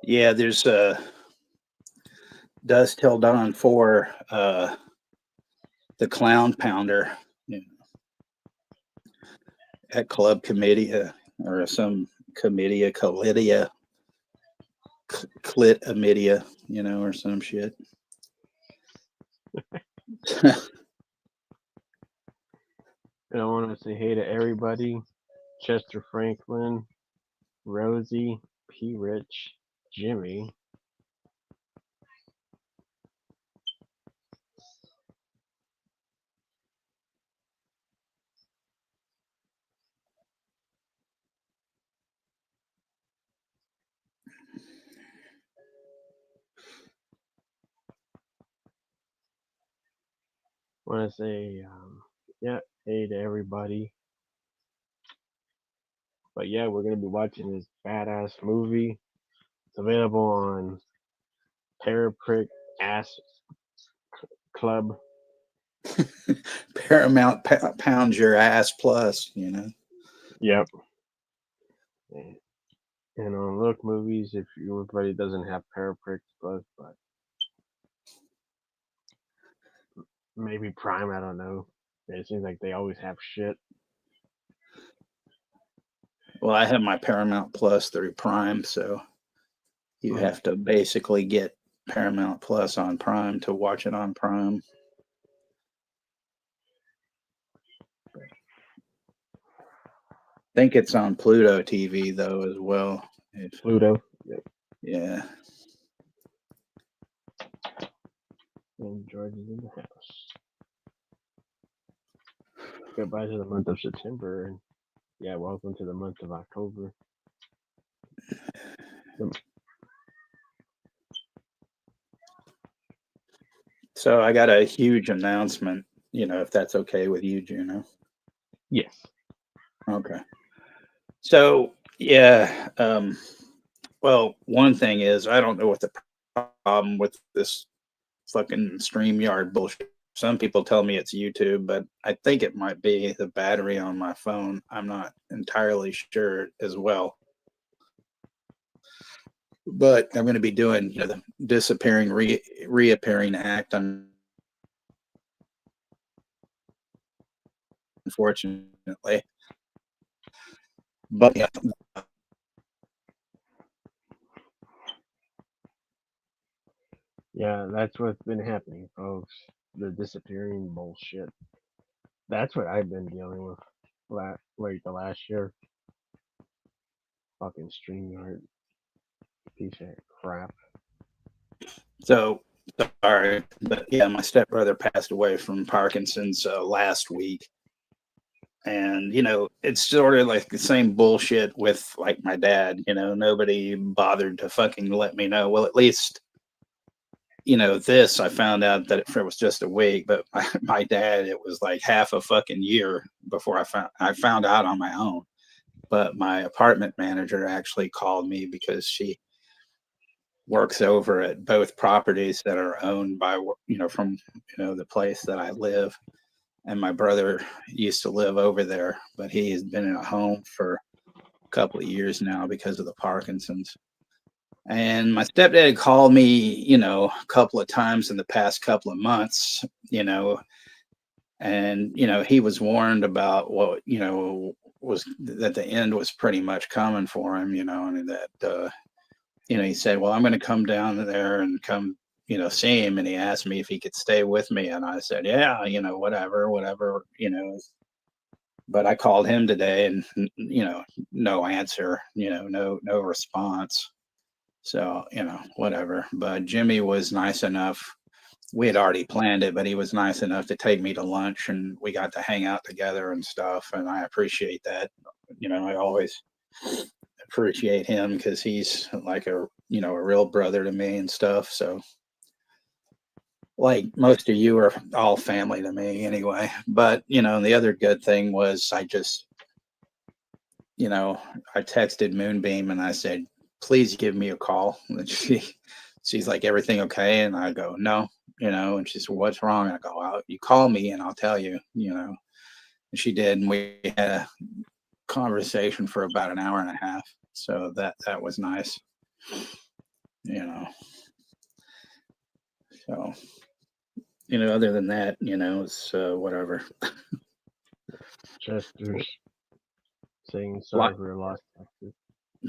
Yeah, there's Dust Till Dawn 4, the Clown Pounder, you know, at Club Comedia or some Comedia, Colidia, Clit Amidia, or some shit. And I want to say hey to everybody. Chester Franklin, Rosie, P. Rich, Jimmy. Want to say yeah, hey to everybody. But yeah, we're gonna be watching this badass movie. It's available on Paraprick Ass Club. Paramount pounds your ass plus. Yep. And on Look Movies, if everybody doesn't have Paraprick Plus, but maybe Prime, I don't know. It seems like they always have shit. Well, I have my Paramount Plus through Prime, so you Mm. have to basically get Paramount Plus on Prime to watch it on Prime. I think it's on Pluto TV though as well. Pluto. Yep. Yeah. And George is in the house. Goodbye to the month of September, and yeah, welcome to the month of October. Um, So I got a huge announcement, if that's okay with you, Juno. yes. Okay. So yeah, well, one thing is I don't know what the problem with this fucking StreamYard bullshit. Some people tell me it's YouTube, but I think it might be the battery on my phone. I'm not entirely sure as well. But I'm going to be doing, the disappearing, reappearing act, unfortunately. But yeah, Yeah, that's what's been happening, folks. The disappearing bullshit. That's what I've been dealing with like the last year. Fucking StreamYard piece of crap. so sorry, but yeah, my stepbrother passed away from Parkinson's last week. And it's sort of like the same bullshit with like my dad. Nobody bothered to fucking let me know. Well, at least this I found out that it was just a week, but my dad, it was like half a fucking year before I found out on my own. But my apartment manager actually called me because she works over at both properties that are owned by from the place that I live. And my brother used to live over there, but he has been in a home for a couple of years now because of the Parkinson's. And my stepdad called me, a couple of times in the past couple of months, and he was warned about what was that the end was pretty much coming for him, and that he said, well, I'm going to come down there and come see him. And he asked me if he could stay with me, and I said, yeah, whatever, but I called him today, and no answer, no response. So whatever. But Jimmy was nice enough. We had already planned it, but he was nice enough to take me to lunch, and we got to hang out together and stuff. And I appreciate that. I always appreciate him because he's like a real brother to me and stuff. So like most of you are all family to me anyway. But the other good thing was you know, I texted Moonbeam and I said, please give me a call. And she's like, everything okay? And I go, no, and she said, what's wrong? And I go, well, you call me and I'll tell you. And she did. And we had a conversation for about an hour and a half. So that was nice. you know. So, other than that, it's whatever. Chester's saying Lot. sorry for your lost Texas.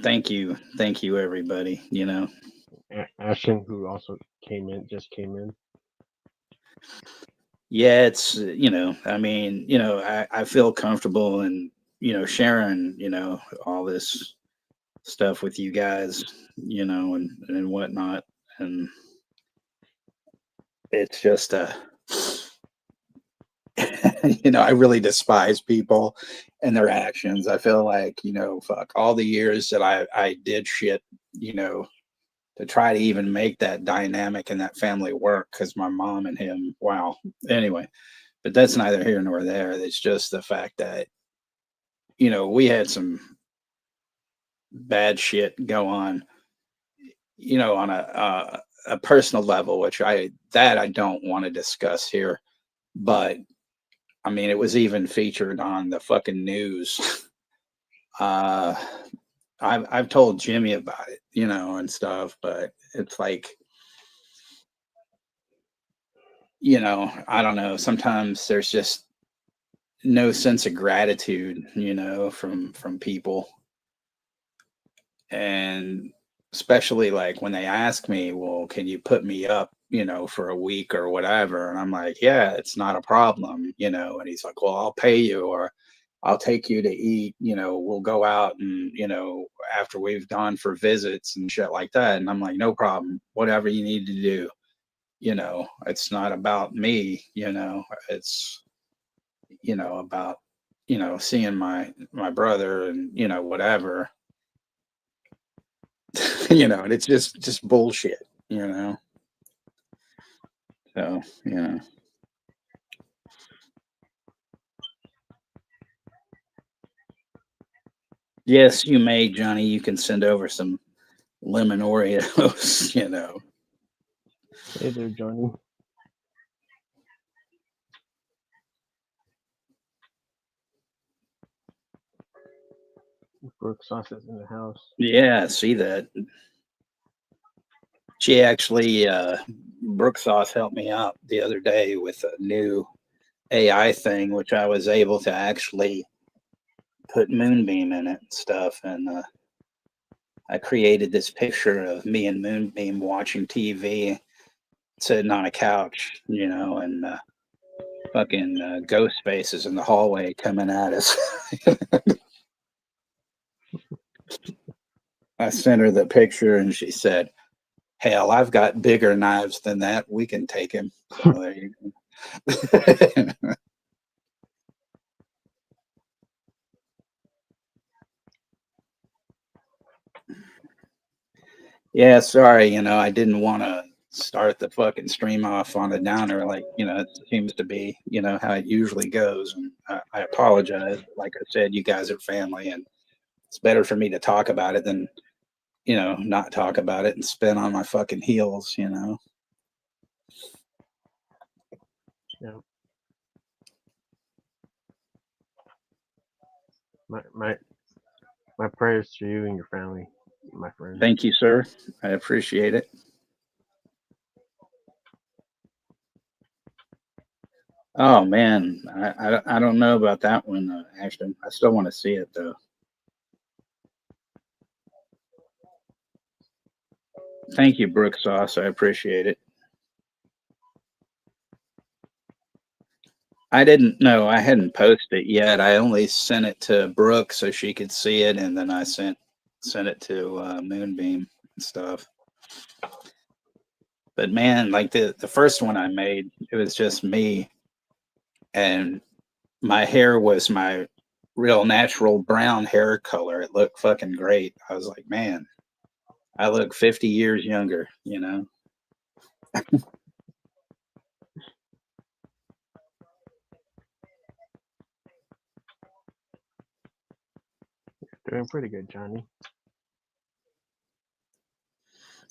Thank you, everybody. Ashton, who also just came in. Yeah, it's I mean, I feel comfortable and sharing all this stuff with you guys, and whatnot, and it's just I really despise people and their actions. I feel like fuck all the years that I did shit, to try to even make that dynamic and that family work, because my mom and him, wow. Anyway, but that's neither here nor there. It's just the fact that we had some bad shit go on, on a personal level, which I don't want to discuss here. But I mean, it was even featured on the fucking news. uh I've told Jimmy about it, and stuff, but it's like, I don't know, sometimes there's just no sense of gratitude, from people. And especially like when they ask me, well, can you put me up, for a week or whatever? And I'm like, yeah, it's not a problem, and he's like, well, I'll pay you, or I'll take you to eat, we'll go out and, after we've gone for visits and shit like that. And I'm like, no problem, whatever you need to do, it's not about me, it's, about, seeing my brother and, whatever. And it's just bullshit, so yes, you may, Johnny. You can send over some lemon Oreos. Hey there, Johnny. Brooke Sauce is in the house. Yeah, I see that. She actually, Brooke Sauce helped me out the other day with a new AI thing, which I was able to actually put Moonbeam in it and stuff. And I created this picture of me and Moonbeam watching TV, sitting on a couch, and fucking ghost faces in the hallway coming at us. I sent her the picture and she said, hell, I've got bigger knives than that. We can take him. So there you go. Yeah, sorry, I didn't want to start the fucking stream off on a downer, like, it seems to be, how it usually goes. And I apologize. Like I said, you guys are family, and it's better for me to talk about it than, not talk about it and spin on my fucking heels, Yeah. My prayers to you and your family, my friend. Thank you, sir. I appreciate it. Oh man, I don't know about that one, Ashton. I still want to see it though. Thank you, Brooke Sauce. I appreciate it. I didn't know, I hadn't posted it yet. I only sent it to Brooke so she could see it, and then I sent it to Moonbeam and stuff. But man, like the first one I made, it was just me, and my hair was my real natural brown hair color. It looked fucking great. I was like, man, I look 50 years younger, Doing pretty good, Johnny.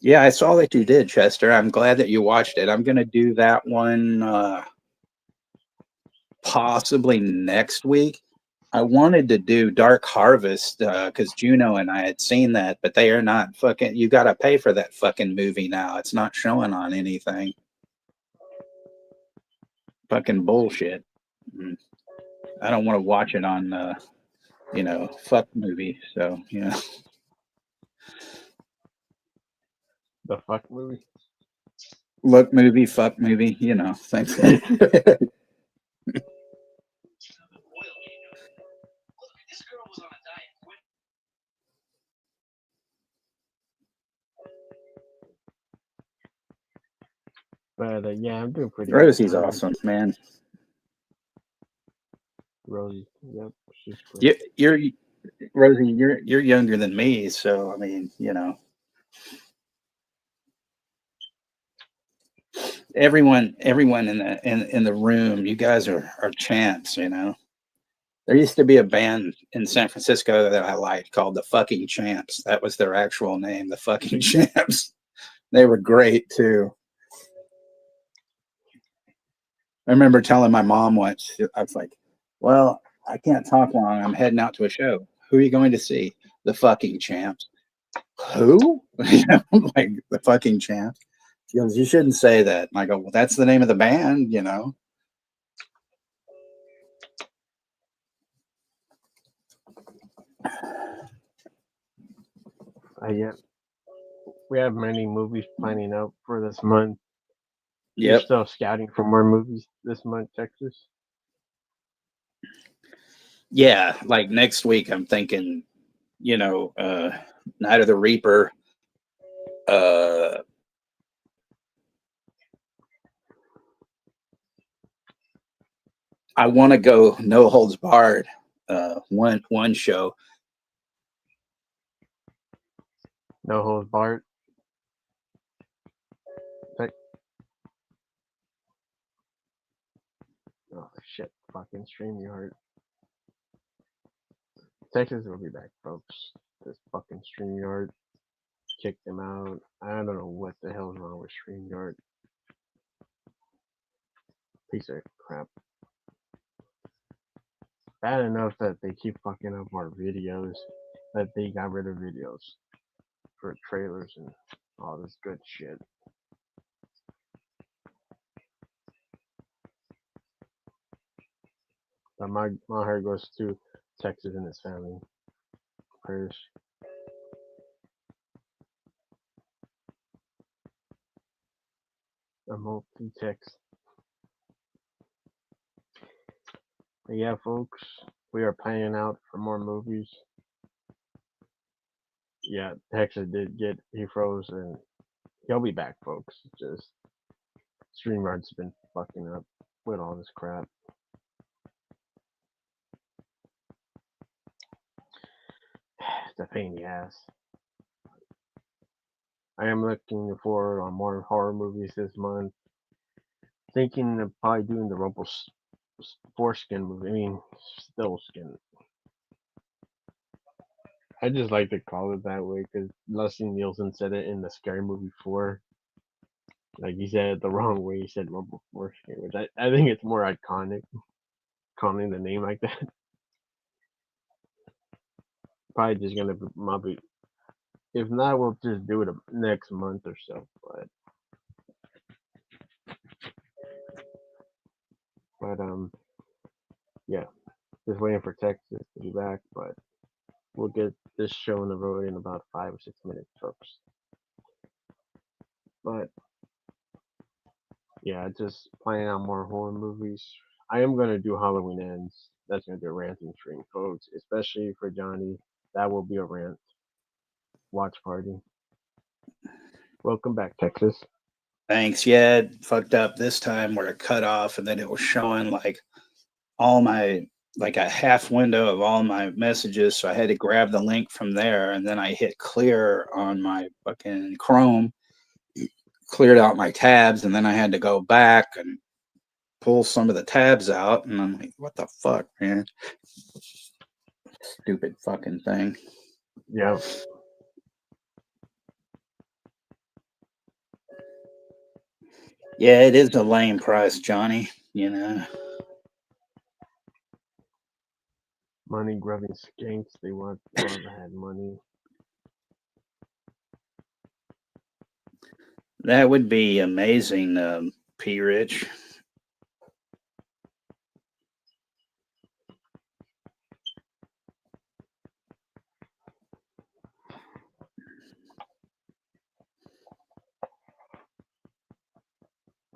Yeah, I saw that you did, Chester. I'm glad that you watched it. I'm gonna do that one possibly next week. I wanted to do Dark Harvest because Juno and I had seen that, but they are not fucking. You got to pay for that fucking movie now. It's not showing on anything. Fucking bullshit. Mm. I don't want to watch it on, fuck movie. So The fuck movie? look movie, fuck movie. Thanks. But yeah, I'm doing pretty good. Rosie's awesome, man. Rosie, yep, she's You, great. you're Rosie. You're younger than me, so I mean, everyone in the room, you guys are champs. There used to be a band in San Francisco that I liked called the Fucking Champs. That was their actual name, the Fucking Champs. They were great too. I remember telling my mom once, I was like, "Well, I can't talk long. I'm heading out to a show. Who are you going to see? The Fucking Champs." Who? Like the Fucking Champs. She goes, "You shouldn't say that." And I go, "Well, that's the name of the band." Yeah, we have many movies planning out for this month. You're Yep. still scouting for more movies this month, Texas? Yeah, like next week, I'm thinking, Night of the Reaper. Uh, I want to go No Holds Barred. One show. No Holds Barred. Like, oh shit, fucking StreamYard. Texas will be back, folks. This fucking StreamYard kicked them out. I don't know what the hell's wrong with StreamYard. Piece of crap. Bad enough that they keep fucking up our videos, that they got rid of videos for trailers and all this good shit. But my heart goes to Texas and his family. Prayers. A multi-text. But yeah, folks, we are planning out for more movies. Yeah, Texas did get, he froze, and he'll be back, folks. Just StreamYard's been fucking up with all this crap. It's a pain in the ass. I am looking forward on more horror movies this month. Thinking of probably doing the Rumble foreskin movie. I mean, still skin. I just like to call it that way because Leslie Nielsen said it in the Scary Movie 4. Like, he said it the wrong way. He said Rumble foreskin, which I think it's more iconic calling the name like that. Probably just gonna be, if not, we'll just do it next month or so. But yeah, just waiting for Texas to be back. But we'll get this show on the road in about 5 or 6 minutes, folks. But yeah, just planning out more horror movies. I am gonna do Halloween Ends. That's gonna be a ranting stream, folks. Especially for Johnny, that will be a rant. Watch party. Welcome back, Texas. Thanks. Yeah, it fucked up this time where it cut off, and then it was showing like all my like a half window of all my messages. So I had to grab the link from there, and then I hit clear on my fucking Chrome, cleared out my tabs, and then I had to go back and pull some of the tabs out, and I'm like, what the fuck, man? Stupid fucking thing. Yeah. Yeah, it is a lame price, Johnny. money grubbing skinks. They want whoever had money. That would be amazing, P. Rich.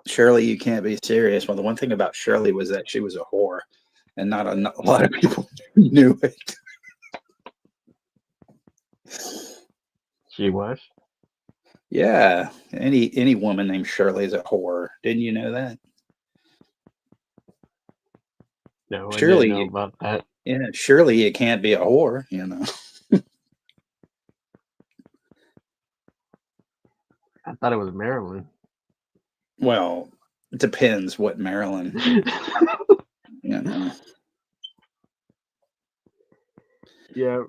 Shirley, you can't be serious. Well, the one thing about Shirley was that she was a whore, and not a lot of people knew it. She was. Yeah, any woman named Shirley is a whore. Didn't you know that? No, I didn't know Surely, about that. yeah, surely you can't be a whore. I thought it was Maryland. Well, it depends what Maryland. You know. Yeah,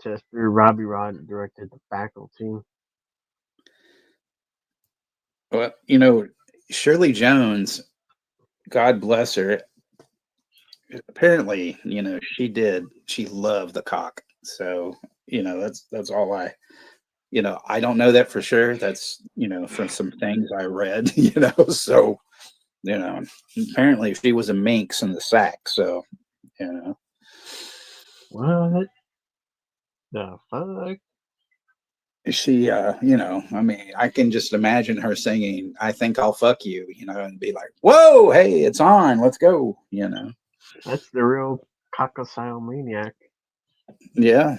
Chester. Robbie Rod directed the faculty. Well, Shirley Jones, God bless her. Apparently, she loved the cock. So, that's all I don't know that for sure. That's, from some things I read, so, apparently she was a minx in the sack. So, you know, What the fuck? she, I mean, I can just imagine her singing, I think I'll fuck you, and be like, whoa, hey, it's on, let's go. That's the real cockocyle maniac. Yeah,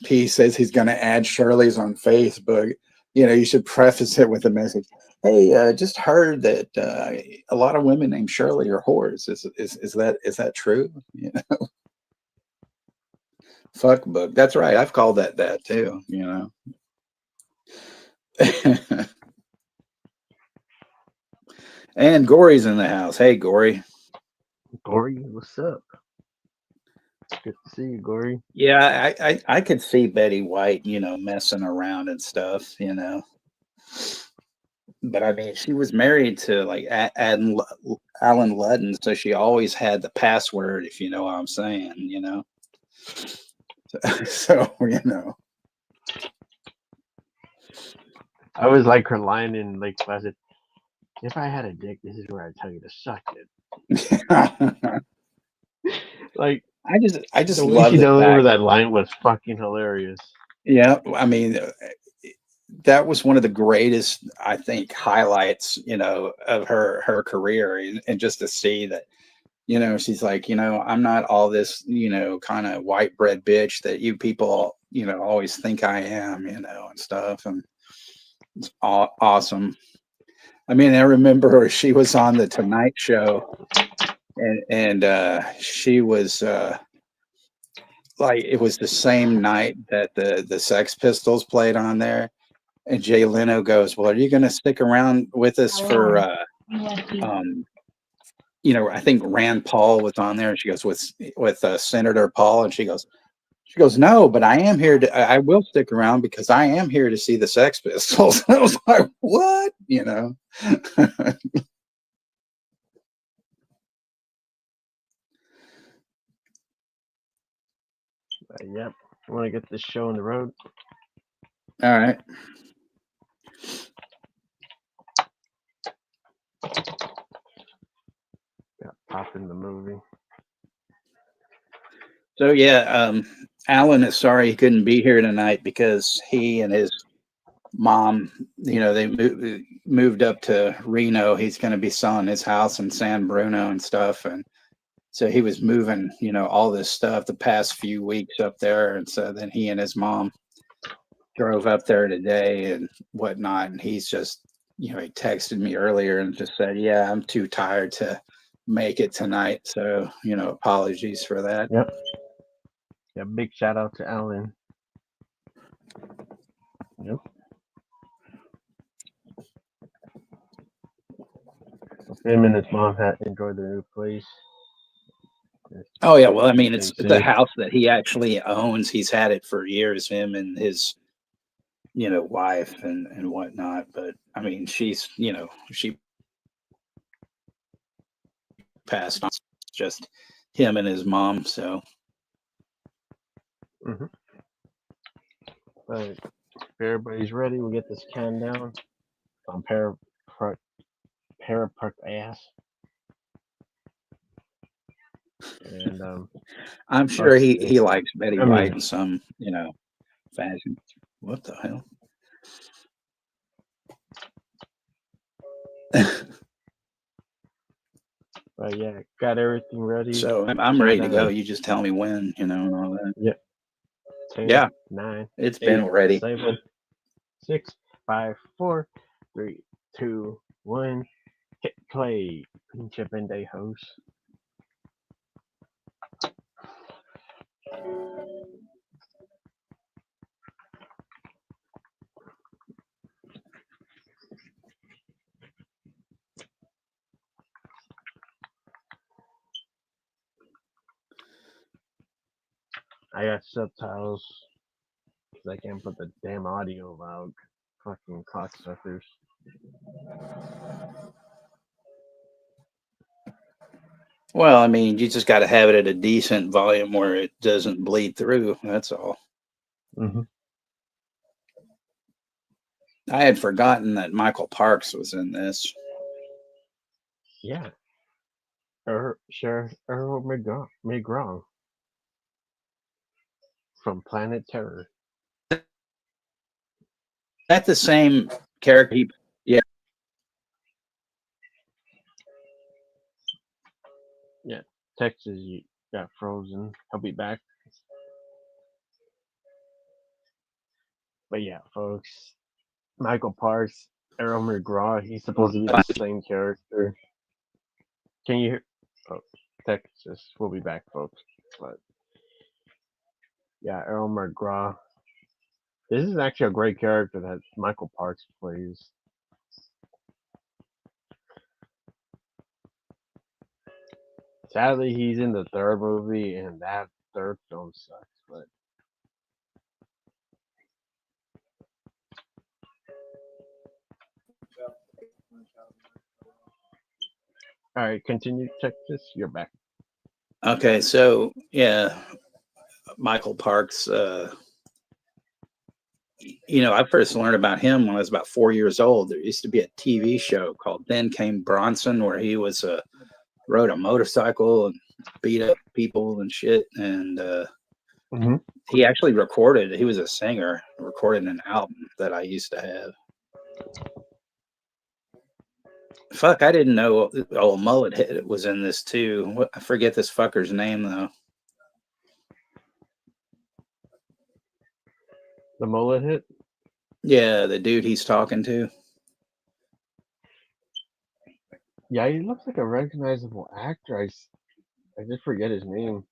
P says he's going to add Shirley's on Facebook. You should preface it with a message. Hey, just heard that a lot of women named Shirley are whores. Is that true? Fuck book. That's right. I've called that too. And Gory's in the house. Hey, Gory. Gory, what's up? Good to see you, Gory. Yeah, I could see Betty White, messing around and stuff, But I mean, she was married to like Alan Ludden, so she always had the password, if you know what I'm saying. So, I always like her line in Lake Placid. If I had a dick, this is where I tell you to suck it. Like I the just way love she the delivered fact. that line was fucking hilarious. Yeah, I mean, that was one of the greatest, I think, highlights, of her career, and just to see that, she's like, I'm not all this, kind of white bread bitch that you people, always think I am, and stuff, and it's awesome. I mean, I remember she was on the Tonight Show, and she was like, it was the same night that the Sex Pistols played on there. And Jay Leno goes, "Well, are you going to stick around with us for, um, I think Rand Paul was on there." And she goes, with Senator Paul, and she goes, "No, but I am here I will stick around because I am here to see the Sex Pistols." I was like, "What?" Yep. I want to get this show on the road. All right. Yeah, pop in the movie. So yeah, Alan is sorry he couldn't be here tonight because he and his mom, they moved up to Reno. He's going to be selling his house in San Bruno and stuff, and so he was moving, all this stuff the past few weeks up there, and so then he and his mom drove up there today and whatnot, and he's just, he texted me earlier and just said, "Yeah, I'm too tired to make it tonight, so apologies for that." Yep. Yeah, big shout out to Alan. Yep. Him and his mom had enjoyed their new place. Oh yeah, well, I mean, Stay it's a safe. house that he actually owns. He's had it for years. Him and his wife and whatnot. But I mean, she passed on. It's just him and his mom. So Hmm. But if everybody's ready, we'll get this countdown on Parapark ass. And I'm sure fuck he this. likes Betty I White mean, in some fashion. What the hell? but yeah, got everything ready. So I'm ready to go. Countdown. You just tell me when, and all that. Yep. 10, Yeah, 9, it's 8, been ready. 7, 6, 5, 4, 3, 2, 1. Hit play. Pinche pendejos. I got subtitles because I can't put the damn audio out. Fucking cocksuckers. Well, I mean, you just got to have it at a decent volume where it doesn't bleed through. That's all. Mm-hmm. I had forgotten that Michael Parks was in this. Yeah. Sheriff Earl McGraw from Planet Terror. That's the same character. Yeah. Yeah. Texas, you got frozen. I'll be back. But yeah, folks. Michael Parks, Earl McGraw, he's supposed to be the same character. Can you hear? Oh, Texas. We'll be back, folks. But yeah, Earl McGraw. This is actually a great character that Michael Parks plays. Sadly, he's in the third movie, and that third film sucks. But all right, continue, Texas. You're back. Okay, so yeah, Michael Parks. I first learned about him when I was about 4 years old. There used to be a TV show called Then Came Bronson, where he was rode a motorcycle and beat up people and shit. And Mm-hmm. he actually recorded. He was a singer, recorded an album that I used to have. Fuck, I didn't know old Mullet Head was in this too. I forget this fucker's name though. The mullet hit. Yeah, the dude he's talking to. Yeah, he looks like a recognizable actor. I just forget his name.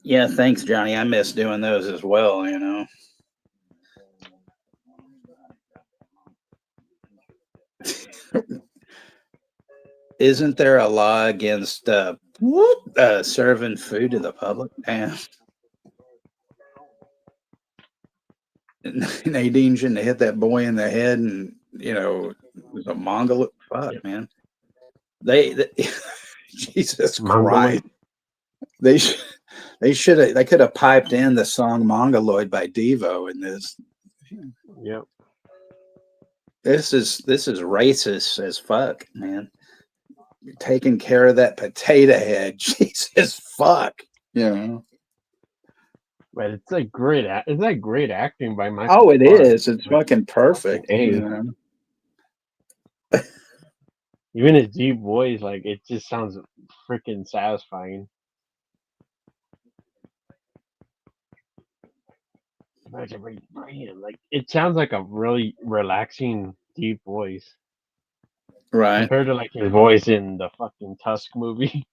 Yeah, thanks, Johnny. I miss doing those as well. Isn't there a law against serving food to the public? Damn. Nadine shouldn't have hit that boy in the head, and it was a Mongol. Fuck, Yep. man. They Jesus Mongoloid. Christ. They sh- they could have piped in the song Mongoloid by Devo in this. Yep. This is racist as fuck, man. You're taking care of that potato head. Jesus fuck. But it's like great. It's like great acting by Michael Oh, it Parks. is. It's Like, fucking fucking perfect. A. Even his deep voice, like it just sounds freaking satisfying. Like it sounds like a really relaxing deep voice Right. compared to like his voice in the fucking Tusk movie.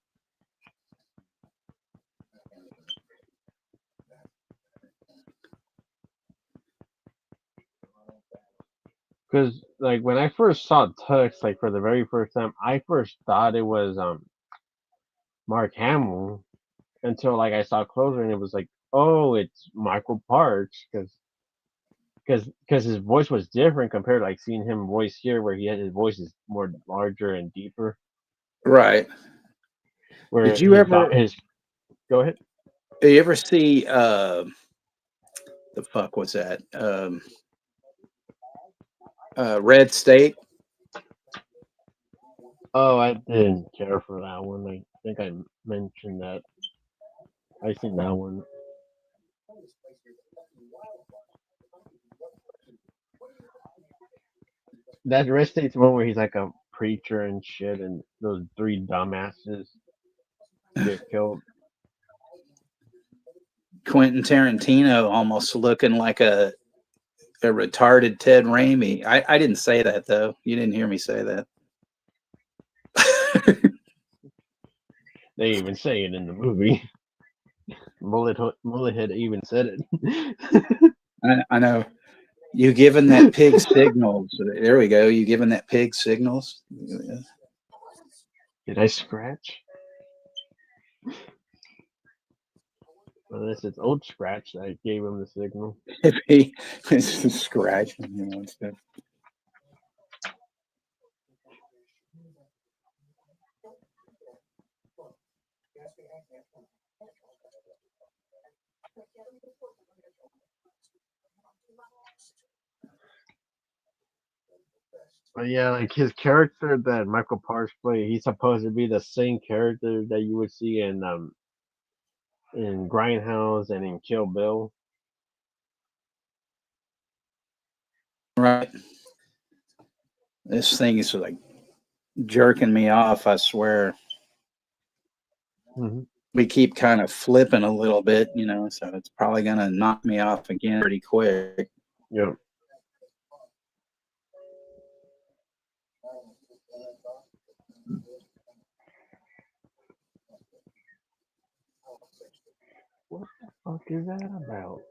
Because like when I first saw Tusk, like for the very first time, I first thought it was Mark Hamill, until like I saw closer and it was like, oh, it's Michael Parks because his voice was different compared to like seeing him voice here where he had his voice is more larger and deeper. Right. Where Did you ever his go ahead. did you ever see the fuck was that? Red State? Oh, I didn't care for that one. I think I mentioned that. I seen that one. That Red State's one where he's like a preacher and shit, and those three dumbasses get killed. Quentin Tarantino almost looking like a retarded Ted Raimi. I didn't say that though. You didn't hear me say that. They even say it in the movie. Mullethead even said it. I know. You giving that pig signals. There we go. You giving that pig signals. Did I scratch? Unless it's Old Scratch that gave him the signal. If he was scratching, and stuff. But yeah, like his character that Michael Parks played, he's supposed to be the same character that you would see in Grindhouse and in Kill Bill. Right. This thing is like jerking me off. I swear. Mm-hmm. We keep kind of flipping a little bit, so it's probably gonna knock me off again pretty quick. Yep. What the fuck is that about?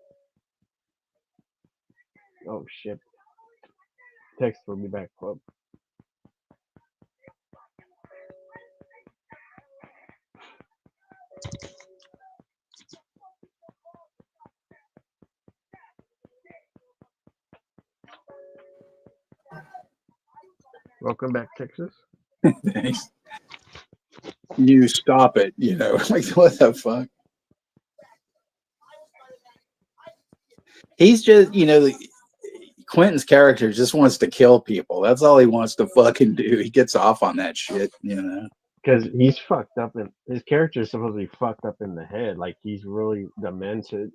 Oh shit. Text will be back, club. Welcome back, Texas. Thanks. You stop it, like what the fuck? He's just, Quentin's character just wants to kill people. That's all he wants to fucking do. He gets off on that shit. Because he's fucked up and his character is supposed to be fucked up in the head. Like he's really demented.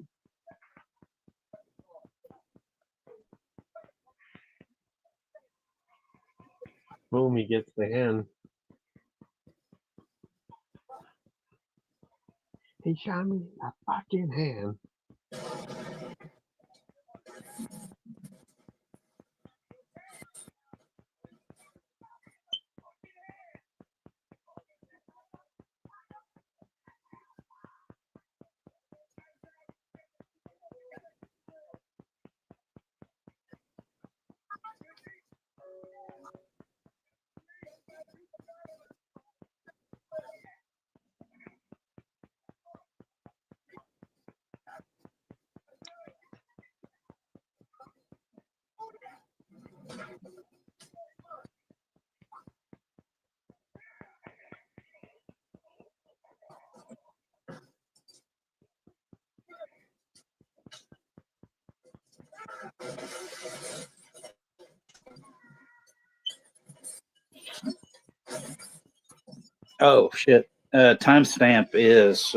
Boom, he gets the hand. He shot me a fucking hand. Oh shit. Timestamp is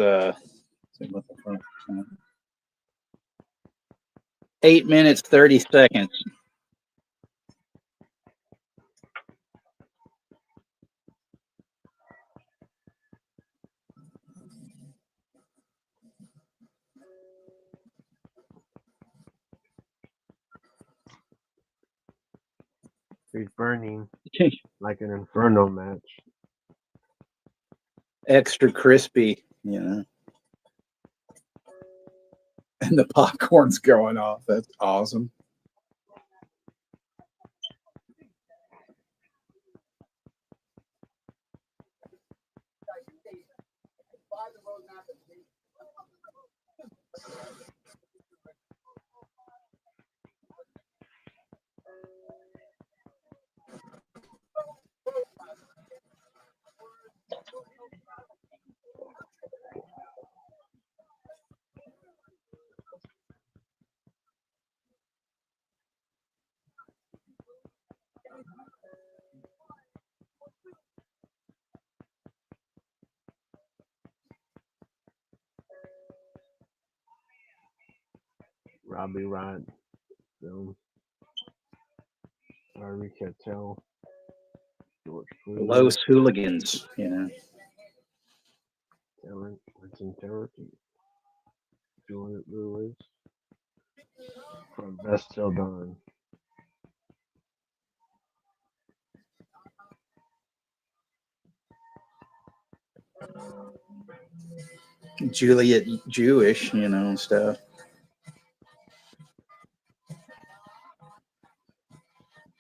8 minutes 30 seconds. He's burning like an inferno match. Extra crispy, and the popcorn's going off. That's awesome. Robbie Rod film. Harvey Keitel, George Clooney, Los Hooligans, you know. Talent, Winston Cherokee, Juliet Lewis, From Best Till Dawn. Juliet Jewish, you know, and stuff.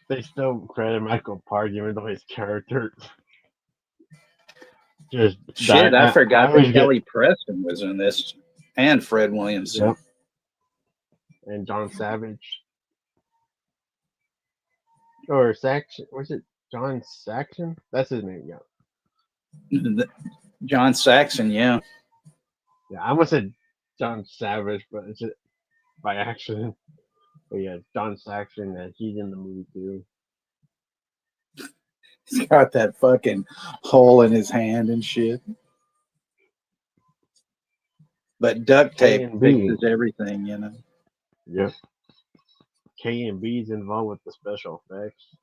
They still credit Michael Park even though his character just Shit, died. I I forgot that always get, Kelly Preston was in this, and Fred Williamson. yep, and John Savage. Or Saxon, was it John Saxon? That's his name, yeah. John Saxon, yeah. Yeah, I almost said John Savage, but it's just by accident. But yeah, John Saxon, he's in the movie too. He's got that fucking hole in his hand and shit. But duct K tape and B. fixes everything, you know. Yep. K and B's involved with the special effects.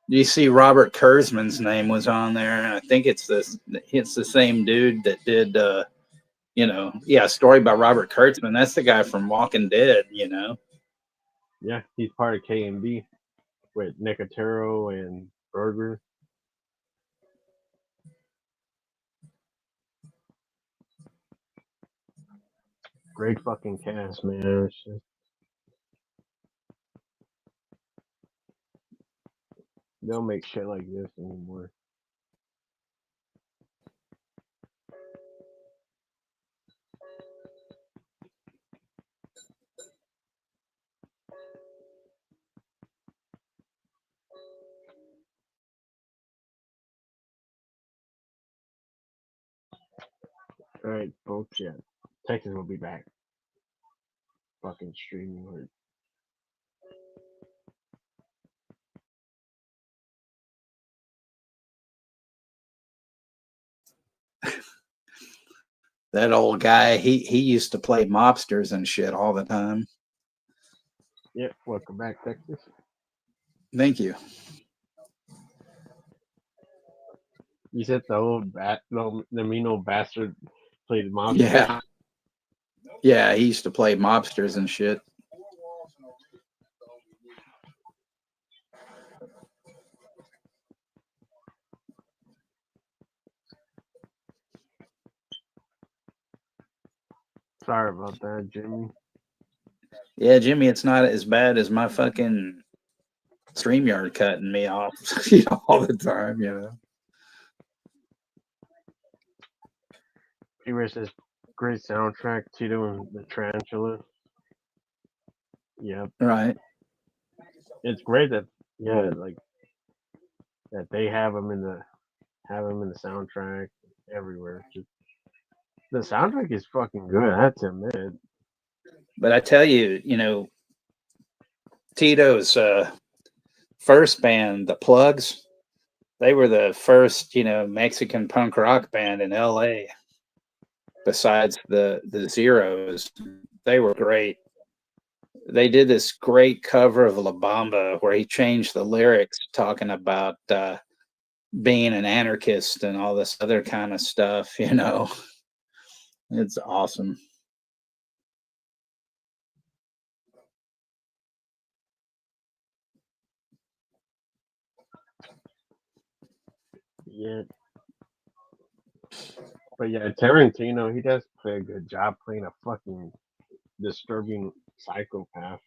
You see Robert Kurzman's name was on there. I think it's the same dude that did you know, yeah, story by Robert Kurtzman. That's the guy from Walking Dead, you know. Yeah, he's part of K and B with Nicotero and Berger. Great fucking cast, man. They don't make shit like this anymore. All right, folks. Yeah, Texas will be back. Fucking streaming. That old guy, he used to play mobsters and shit all the time. Yep. Welcome back, Texas. Thank you. You said the old the mean old bastard played mobster. Yeah. Yeah, he used to play mobsters and shit. Sorry about that, Jimmy. Yeah, Jimmy, it's not as bad as my fucking StreamYard cutting me off all the time, you know. He was this great soundtrack, Tito and the Tarantula. Yep. Right. It's great that like that they have him in the soundtrack everywhere. The soundtrack is fucking good. I have to admit. But I tell you, you know, Tito's first band, the Plugs, they were the first, you know, Mexican punk rock band in LA. Besides the Zeros, they were great. They did this great cover of La Bamba where he changed the lyrics talking about being an anarchist and all this other kind of stuff, you know. It's awesome. Yeah. But yeah, Tarantino, he does play a good job playing a fucking disturbing psychopath.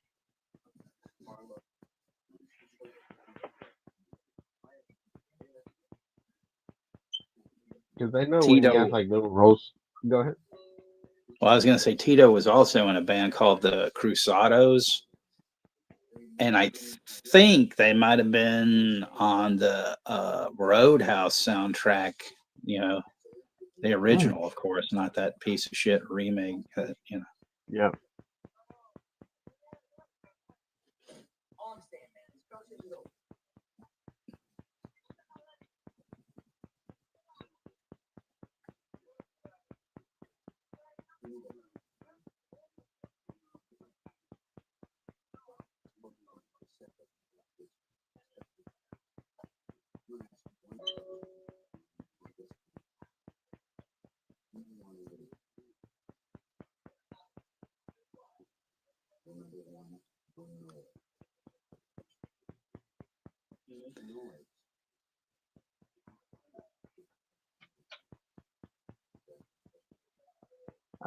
Because I know when he has Tito, like little roast. Go ahead. well, I was going to say Tito was also in a band called the Cruzados. And I think they might have been on the Roadhouse soundtrack, you know, the original, of course, not that piece of shit remake, you know. Yep.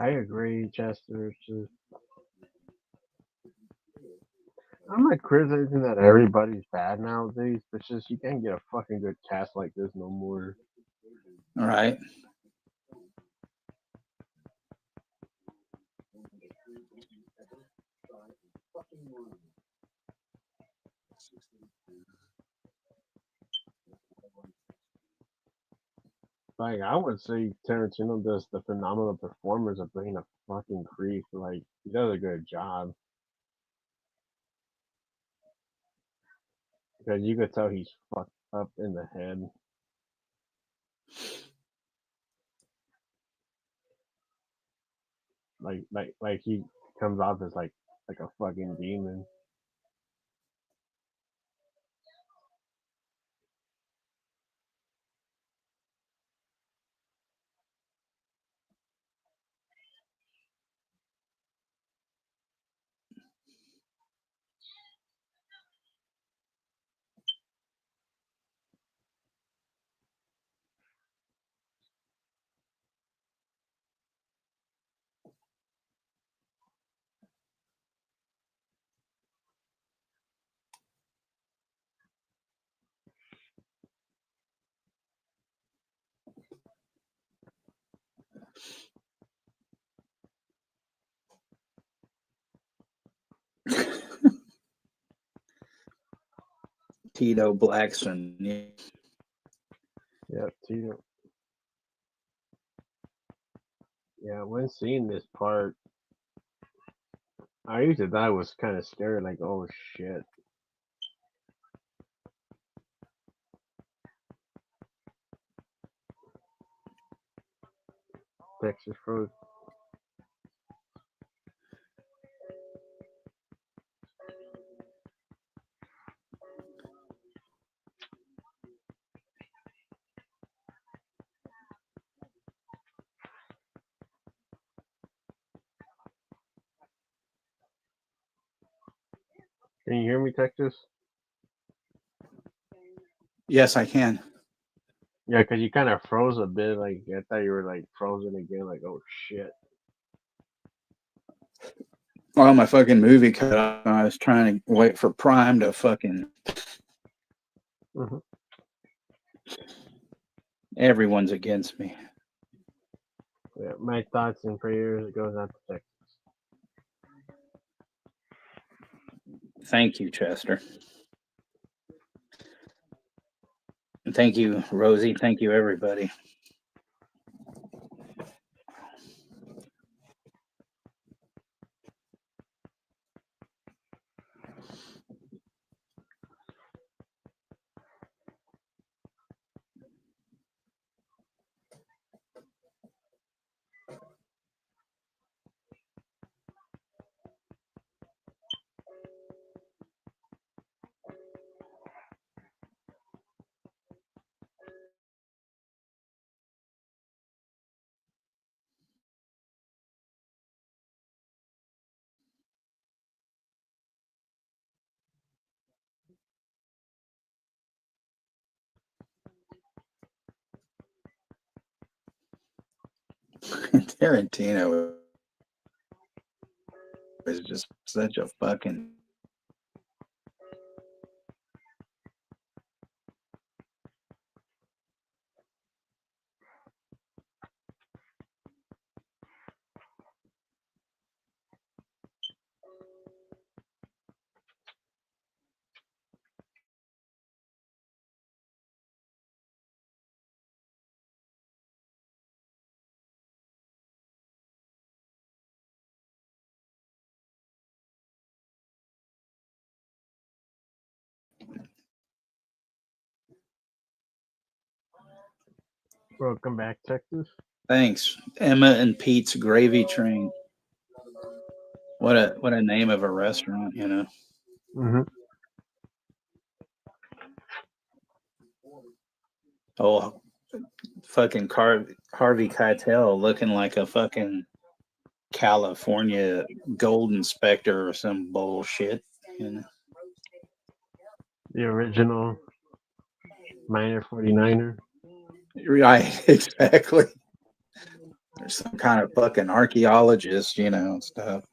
I agree, Chester. It's just, I'm not criticizing that everybody's bad nowadays, but it's just you can't get a fucking good cast like this no more. All right. Like I would say Tarantino does the phenomenal performance of being a fucking creep. Like he does a good job because you could tell he's fucked up in the head. Like he comes off as like a fucking demon. Tito Blackson. Yeah. Yeah, Tito. Yeah, when seeing this part, I used to thought it was kind of scary. Like, oh shit, Texas froze. Can you hear me, Texas? Yes, I can. Yeah, because you kind of froze a bit. Like I thought you were like frozen again. Like, oh shit. Well, my fucking movie cut off. I was trying to wait for Prime to fucking. Hmm. Everyone's against me. Yeah, my thoughts and prayers. It goes out to Texas. Thank you, Chester. And thank you, Rosie. Thank you, everybody. Tarantino is just such a fucking. Welcome back, Texas. Thanks, Emma and Pete's Gravy Train. What a name of a restaurant, you know. Mm-hmm. Oh, fucking Harvey Keitel looking like a fucking California gold inspector or some bullshit. You know? The original minor 49er. Right, exactly. There's some kind of fucking archaeologist, and stuff.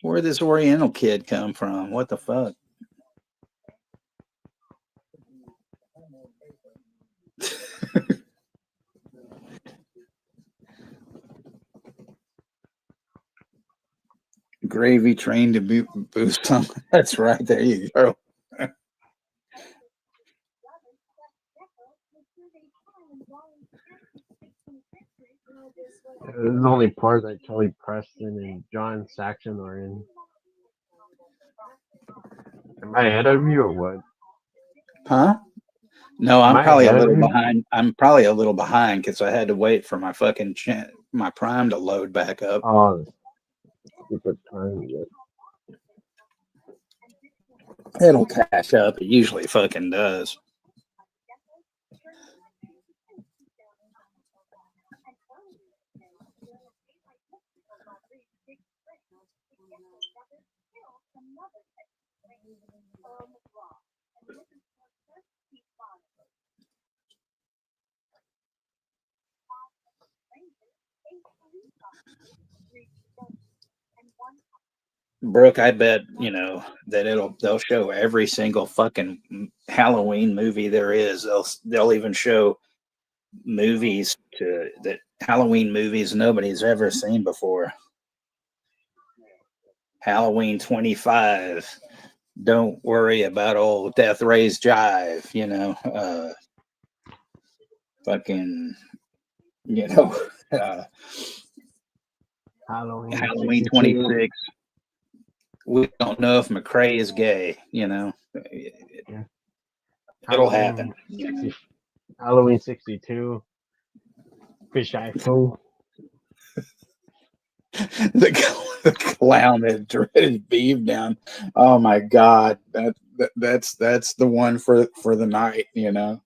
Where'd this Oriental kid come from? What the fuck? Gravy train to boost some. That's right. There you go. There's only parts that Kelly Preston and John Saxon are in. Am I ahead of you or what? Huh? No, Am I'm I probably a ahead of little you? behind. I'm probably a little behind because I had to wait for my fucking my Prime to load back up. Oh, stupid time yet. It'll catch up. It usually fucking does. Brooke, I bet that they'll show every single fucking Halloween movie there is. They'll even show movies that Halloween movies nobody's ever seen before. Halloween 25. Don't worry about old Death Ray's Jive. Fucking you know uh, Halloween Halloween 62. 26. We don't know if McCrae is gay. Yeah. It'll happen. Halloween 60. Halloween 62. Fish Eye Foo. the clown that dreaded beef down. Oh my god, that's the one for the night. It's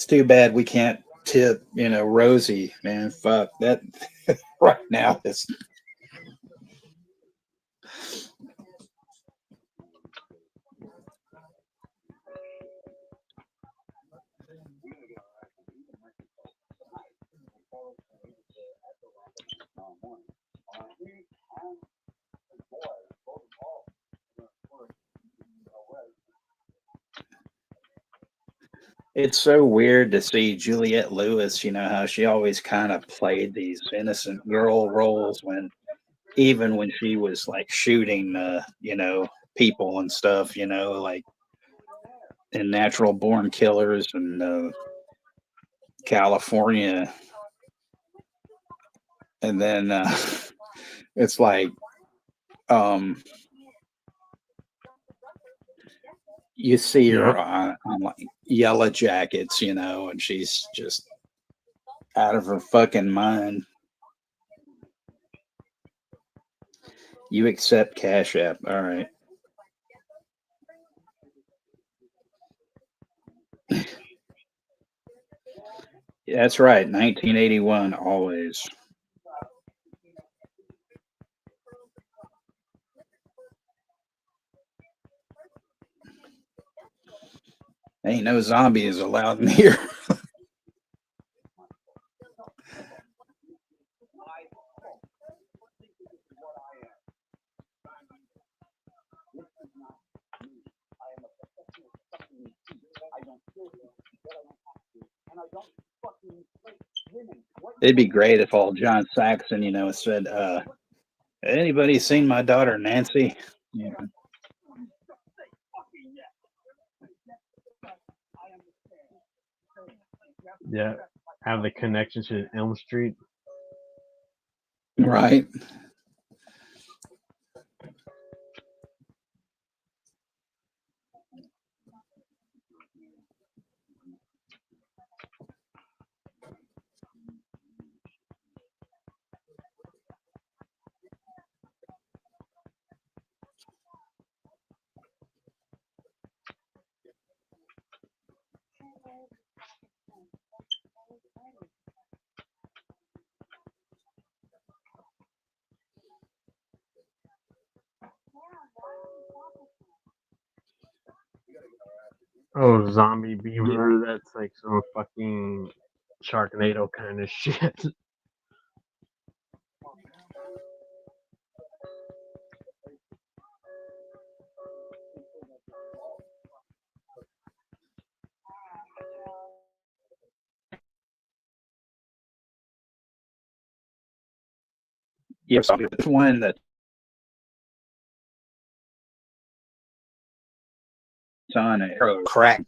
too bad we can't tip Rosie, man. Fuck that. Right now this. It's so weird to see Juliette Lewis, how she always kind of played these innocent girl roles even when she was like shooting, people and stuff, like in Natural Born Killers and California. And then it's like, um, you see her Yep. on like Yellow Jackets, and she's just out of her fucking mind. You accept Cash App. All right. That's right. 1981, always. Ain't no zombies allowed in here. It'd be great if all John Saxon, said, anybody seen my daughter Nancy? Yeah. Yeah. Have the connection to Elm Street. Right. Oh, zombie beaver. That's like some fucking Sharknado kind of shit. Yeah, so there's one that's on a crack.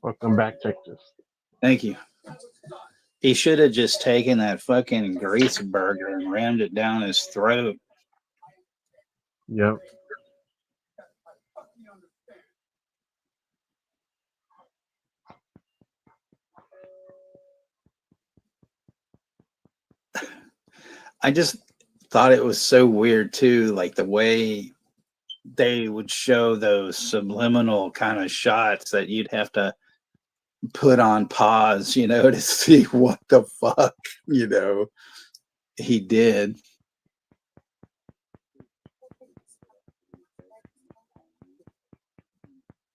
Welcome back, Texas. Thank you. He should have just taken that fucking grease burger and rammed it down his throat. Yep. I just thought it was so weird too, like the way they would show those subliminal kind of shots that you'd have to put on pause, to see what the fuck, he did.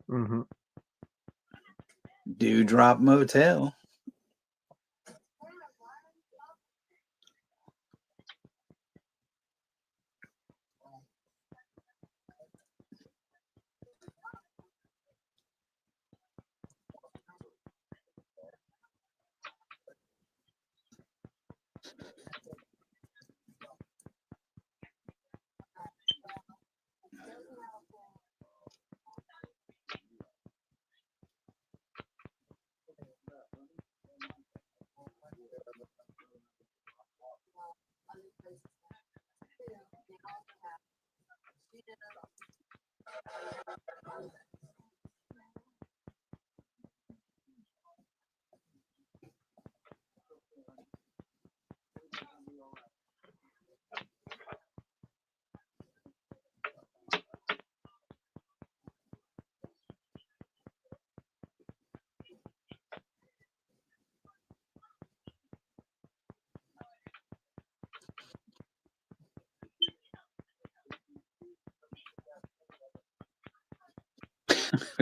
Mm-hmm. Dewdrop Motel.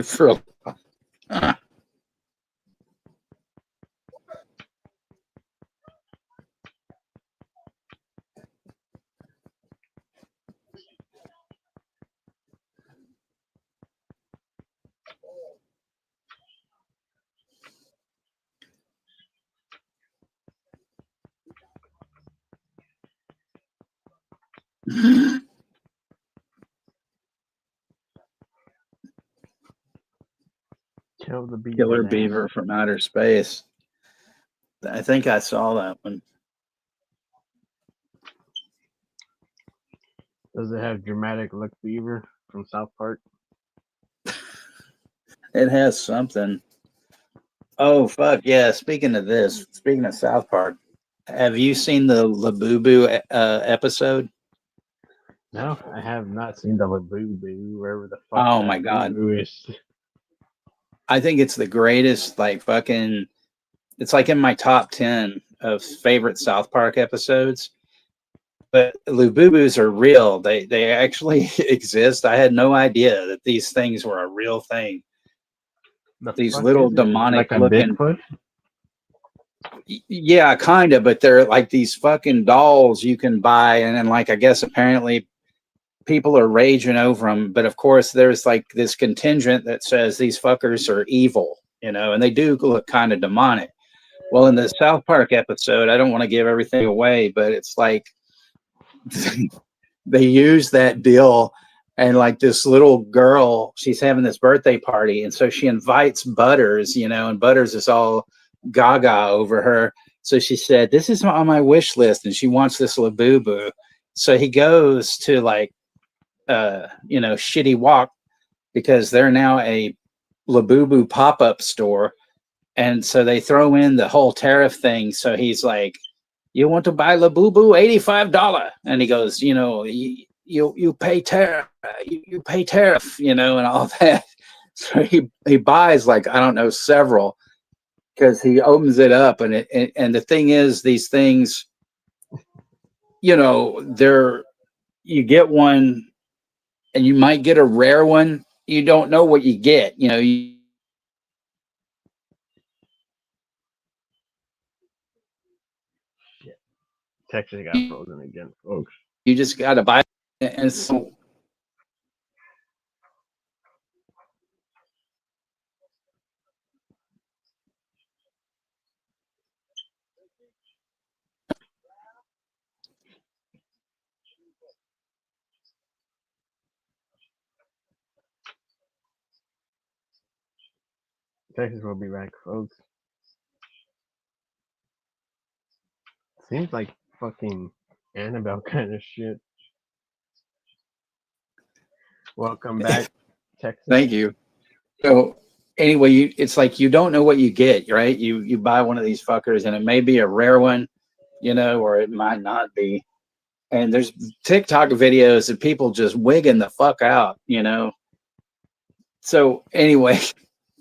For Kill the beaver. Killer now. Beaver from Outer Space. I think I saw that one. Does it have dramatic look beaver from South Park? It has something. Oh fuck yeah! Speaking of South Park, have you seen the Labubu episode? No, I have not seen the Labubu, wherever the fuck Oh that my god! boo is. I think it's the greatest. Like fucking, it's like in my top 10 of favorite South Park episodes. But Lububus are real. They actually exist. I had no idea that these things were a real thing. The These fuck little is it? demonic Like a looking. Bigfoot? Yeah, kind of, but they're like these fucking dolls you can buy, and then like I guess apparently people are raging over them, but of course there's like this contingent that says these fuckers are evil, and they do look kind of demonic. Well, in the South Park episode, I don't want to give everything away, but it's like they use that deal, and like this little girl, she's having this birthday party, and so she invites Butters, and Butters is all gaga over her. So she said, "This is on my wish list," and she wants this Labubu. So he goes to like Shitty Walk, because they're now a Labubu pop-up store. And so they throw in the whole tariff thing. So he's like, "You want to buy Labubu? $85." And he goes, you pay tariff, you pay tariff, and all that. So he buys like, I don't know, several, because he opens it up, and and the thing is, these things, they're, you get one and you might get a rare one. You don't know what you get. Texas got frozen again, folks. You just got to buy it. And so Texas will be back, folks. Seems like fucking Annabelle kind of shit. Welcome back, Texas. Thank you. So anyway, it's like you don't know what you get, right? You buy one of these fuckers, and it may be a rare one, or it might not be. And there's TikTok videos of people just wigging the fuck out, So anyway,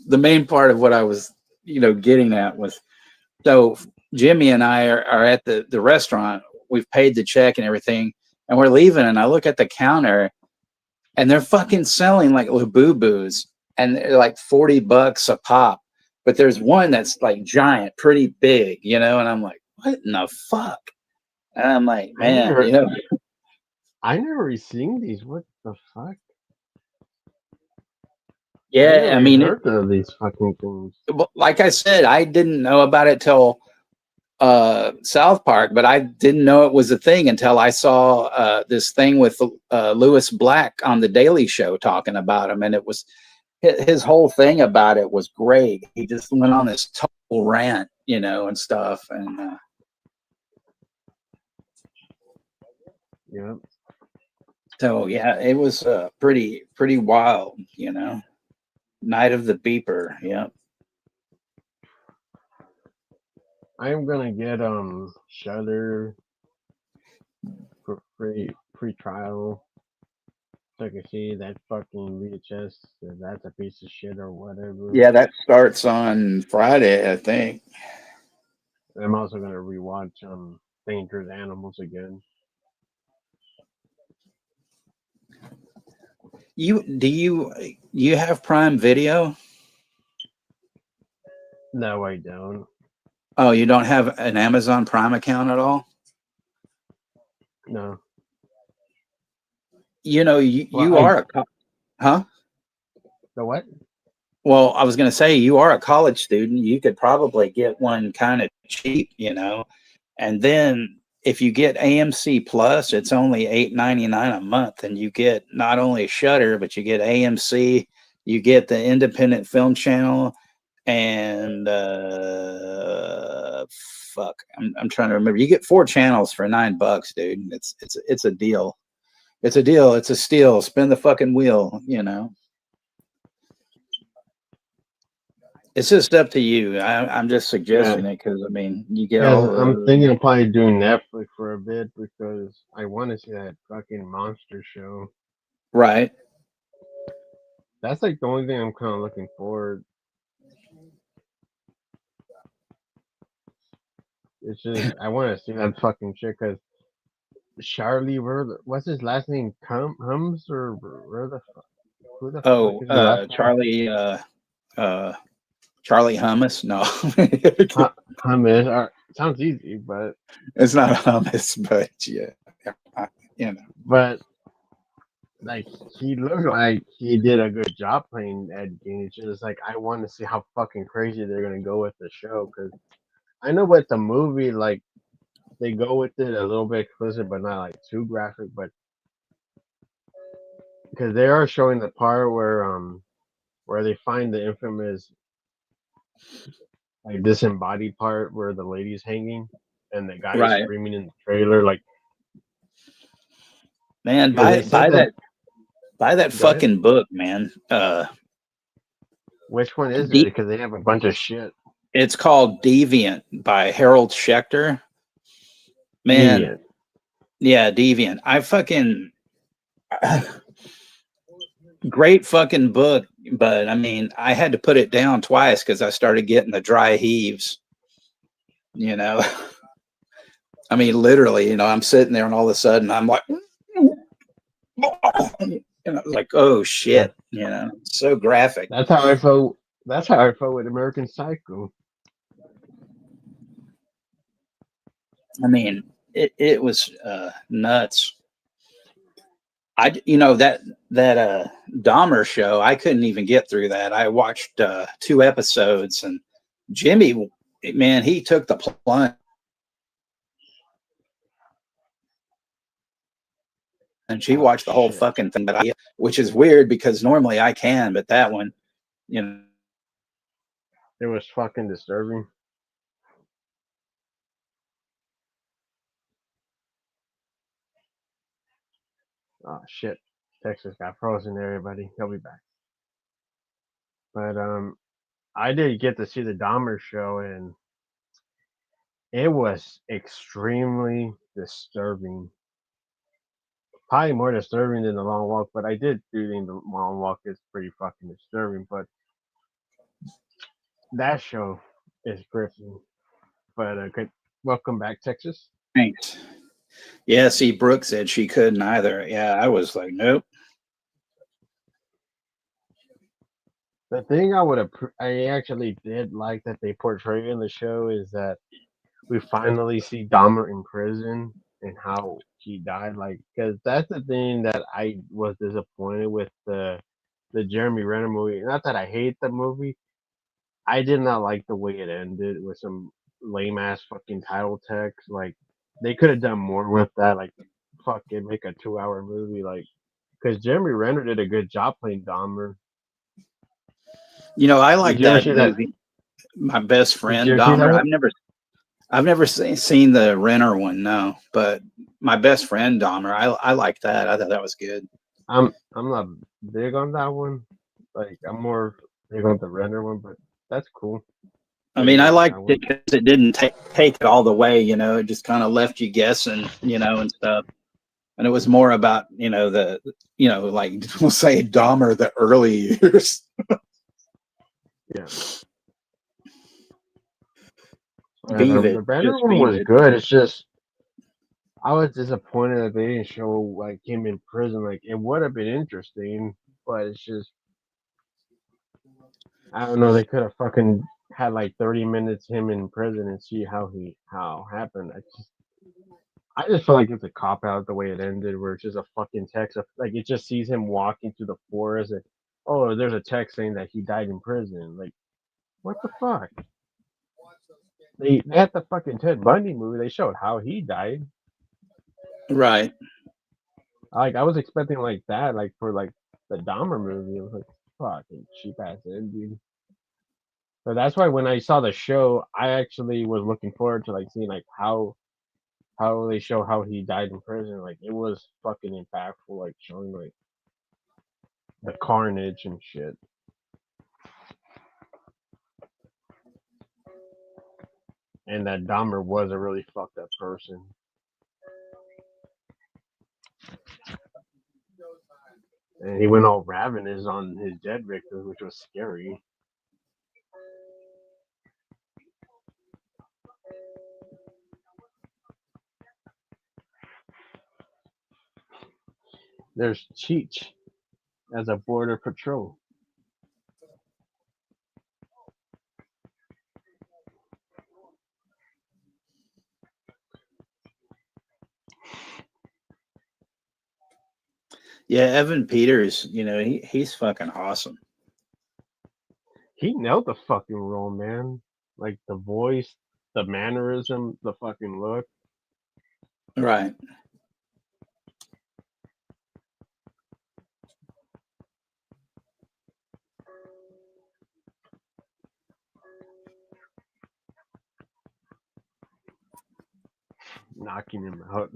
the main part of what I was, getting at was, so Jimmy and I are at the restaurant. We've paid the check and everything, and we're leaving. And I look at the counter, and they're fucking selling like Labubus, and they're like $40 a pop. But there's one that's like giant, pretty big, and I'm like, what in the fuck? And I'm like, man, I never seen these. What the fuck? Yeah, I mean, heard of these fucking things. Like I said, I didn't know about it till South Park, but I didn't know it was a thing until I saw this thing with Louis Black on the Daily Show talking about him, and it was his whole thing about it was great. He just went on this total rant, and stuff, and yeah. So yeah, it was pretty wild, Night of the Beeper, yeah. I am gonna get Shudder for free trial, so I can see that fucking VHS. If that's a piece of shit or whatever. Yeah, that starts on Friday, I think. I'm also gonna rewatch Dangerous Animals again. You have Prime Video? No, I don't. Oh, you don't have an Amazon Prime account at all? No. You are huh? The what? Well, I was going to say, you are a college student. You could probably get one kind of cheap, and then if you get AMC Plus, it's only $8.99 a month, and you get not only Shudder, but you get AMC, you get the Independent Film Channel, and fuck, I'm trying to remember. You get 4 channels for $9, dude. It's a deal. It's a deal. It's a steal. Spin the fucking wheel, It's just up to you. I'm just suggesting it because I mean, you get all. I'm thinking of probably doing Netflix for a bit because I want to see that fucking monster show. Right. That's like the only thing I'm kind of looking forward. It's just I want to see that fucking shit because Charlie, what's his last name? Hums or where the fuck? Who the fuck is the last Charlie. Charlie Hummus? No. Hummus. Sounds easy, but it's not hummus, but yeah. But like he looked like he did a good job playing Ed Gein. It's just like I want to see how fucking crazy they're gonna go with the show because I know with the movie like they go with it a little bit explicit, but not like too graphic. But because they are showing the part where they find the infamous like disembodied part where the lady's hanging and the guy is Right, screaming in the trailer like man. because they said that. Buy that Go ahead. fucking book, man. Which one is it? De- Because they have a bunch of shit. it's called Deviant by Harold Schechter. Man, Deviant. yeah, Deviant. I fucking great fucking book, but I mean, I had to put it down twice because I started getting the dry heaves. You know, I mean, literally, I'm sitting there and all of a sudden I'm like, like, oh That, shit, so graphic. that's how I felt. That's how I felt with American Psycho. I mean, it was nuts. That Dahmer show, I couldn't even get through that. I watched 2 episodes, and Jimmy, man, he took the plunge, and she Oh watched the whole shit! fucking thing. Which is weird because normally I can, but that one, you know, It was fucking disturbing. Oh shit! Texas got frozen. Everybody, he'll be back. But I did get to see the Dahmer show, and it was extremely disturbing. Probably more disturbing than the long walk, but I did do think the long walk is pretty fucking disturbing. But that show is gripping. But good. Welcome back, Texas. thanks. Yeah, see, Brooke said she couldn't either. Yeah, I was like, nope. The thing I actually did like that they portray in the show is that we finally see Dahmer in prison and how he died. Like, because that's the thing that I was disappointed with the Jeremy Renner movie. Not that I hate the movie, I did not like the way it ended with some lame ass fucking title text. Like, they could have done more with that. Like, fucking make a 2 hour movie. Like, because Jeremy Renner did a good job playing Dahmer. I Did like you ever that see that? movie. My best Did you friend ever see that Dahmer. one? I've never seen the Renner one, no. But my best friend Dahmer, I like that. I thought that was good. I'm not big on that one. Like I'm more big on the Renner one, but that's cool I that you mean, I like liked that one. it because it didn't take it all the way. It just kind of left you guessing, and stuff. And it was more about, like we'll say Dahmer the early years. Yeah, but Vivid, the Renner just one was vivid. good. It's just I was disappointed that they didn't show like him in prison. Like it would have been interesting, but it's just I don't know. They could have fucking had like 30 minutes him in prison and see how happened. I just feel like it's a cop out the way it ended, where it's just a fucking text. Like it just sees him walking through the forest, and oh, there's a text saying that he died in prison. Like what the fuck? They had the fucking Ted Bundy movie. They showed how he died. Right. Like I was expecting like that, like for like the Dahmer movie. I was like fucking cheap ass ending. So that's why when I saw the show, I actually was looking forward to like seeing like how they show how he died in prison. Like it was fucking impactful, like showing like the carnage and shit. And that Dahmer was a really fucked up person. And he went all ravenous on his dead victims, which was scary. There's Cheech as a border patrol. Yeah, Evan Peters, he's fucking awesome. He nailed the fucking role, man. Like the voice, the mannerism, the fucking look. Right. Knocking him out.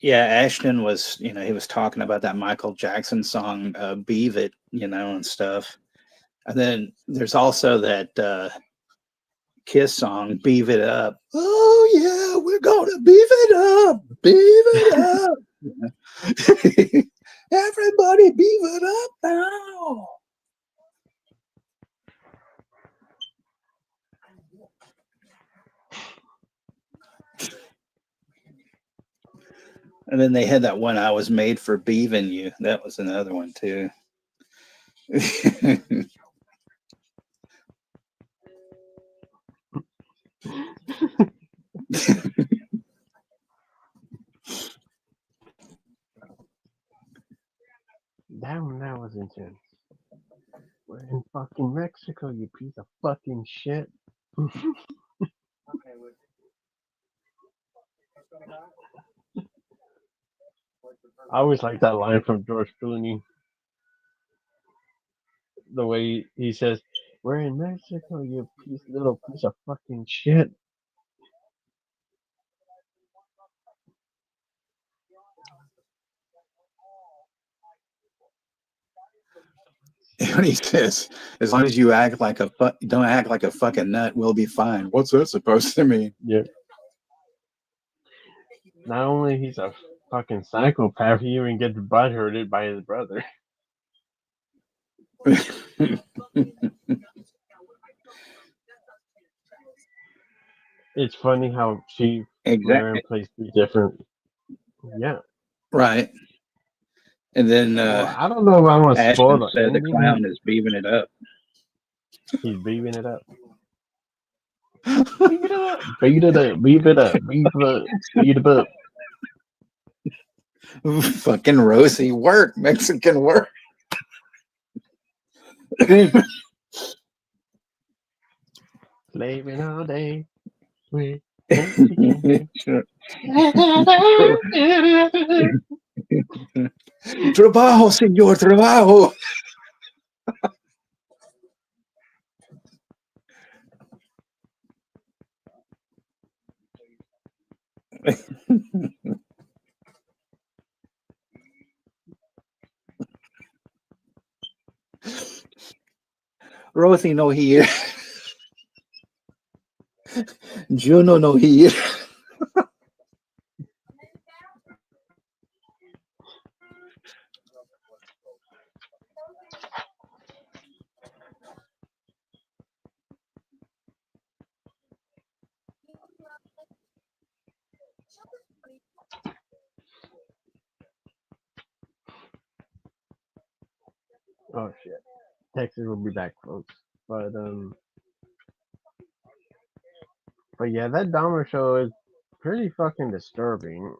Yeah, Ashton was, he was talking about that Michael Jackson song, Beave It, and stuff. And then there's also that Kiss song, Beave It Up. Oh, yeah, we're going to beef it up. Beef it up. Everybody beef it up now. And then they had that one, I Was Made for Beaving You. That was another one, too. That was intense. We're in fucking Mexico, you piece of fucking shit. I always like that line from George Clooney. The way he says, "We're in Mexico, you little piece of fucking shit." When he says, as long as you act like don't act like a fucking nut, we'll be fine. What's that supposed to mean? Yeah. Not only he's a fucking psychopath, he even gets butthurted by his brother. It's funny how Chief Exactly. Marin plays three different. Yeah. Right. And then Well, I don't know if I want to spoil Ashton the said the ending. clown is beaving it up. He's beating it up. Beat it up. Beat it up. Beat it up. Beat it up. Beat it up. Fucking Rosie work, Mexican work. Slaving all day with Mexican. Trabajo, señor, trabajo. Rosie no here. Juno no here. Oh shit. Texas will be back, folks. But yeah, that Dahmer show is pretty fucking disturbing.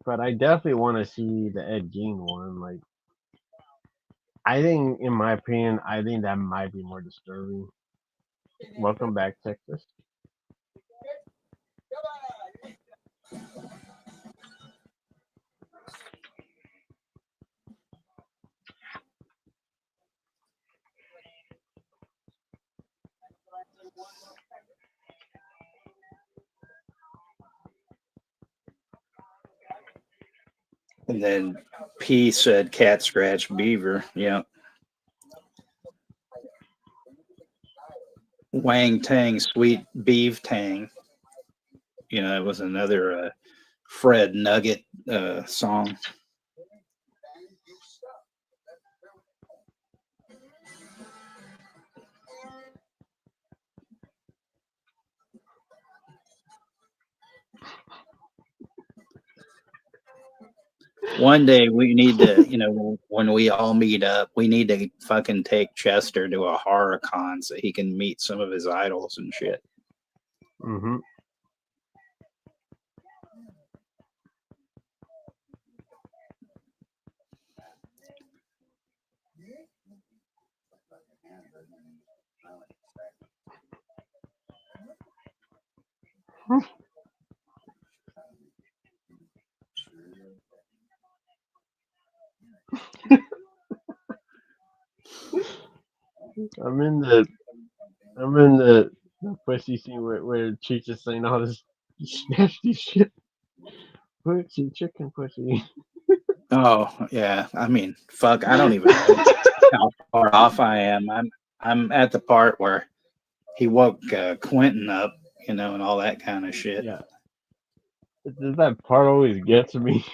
But I definitely want to see the Ed Gein one. Like, I think, in my opinion, I think that might be more disturbing. Welcome back, Texas. And then P said cat scratch beaver. Yeah. Wang Tang, sweet beef tang. It was another Fred Nugget song. One day we need to, when we all meet up, we need to fucking take Chester to a horror con so he can meet some of his idols and shit. Mm-hmm. I'm in the I'm in the pussy scene where Cheech is saying all this nasty shit. Pussy, chicken pussy. Oh yeah, I mean, fuck, I don't even know how far off I am. I'm at the part where he woke Quentin up, and all that kind of shit. Yeah, that part always gets me.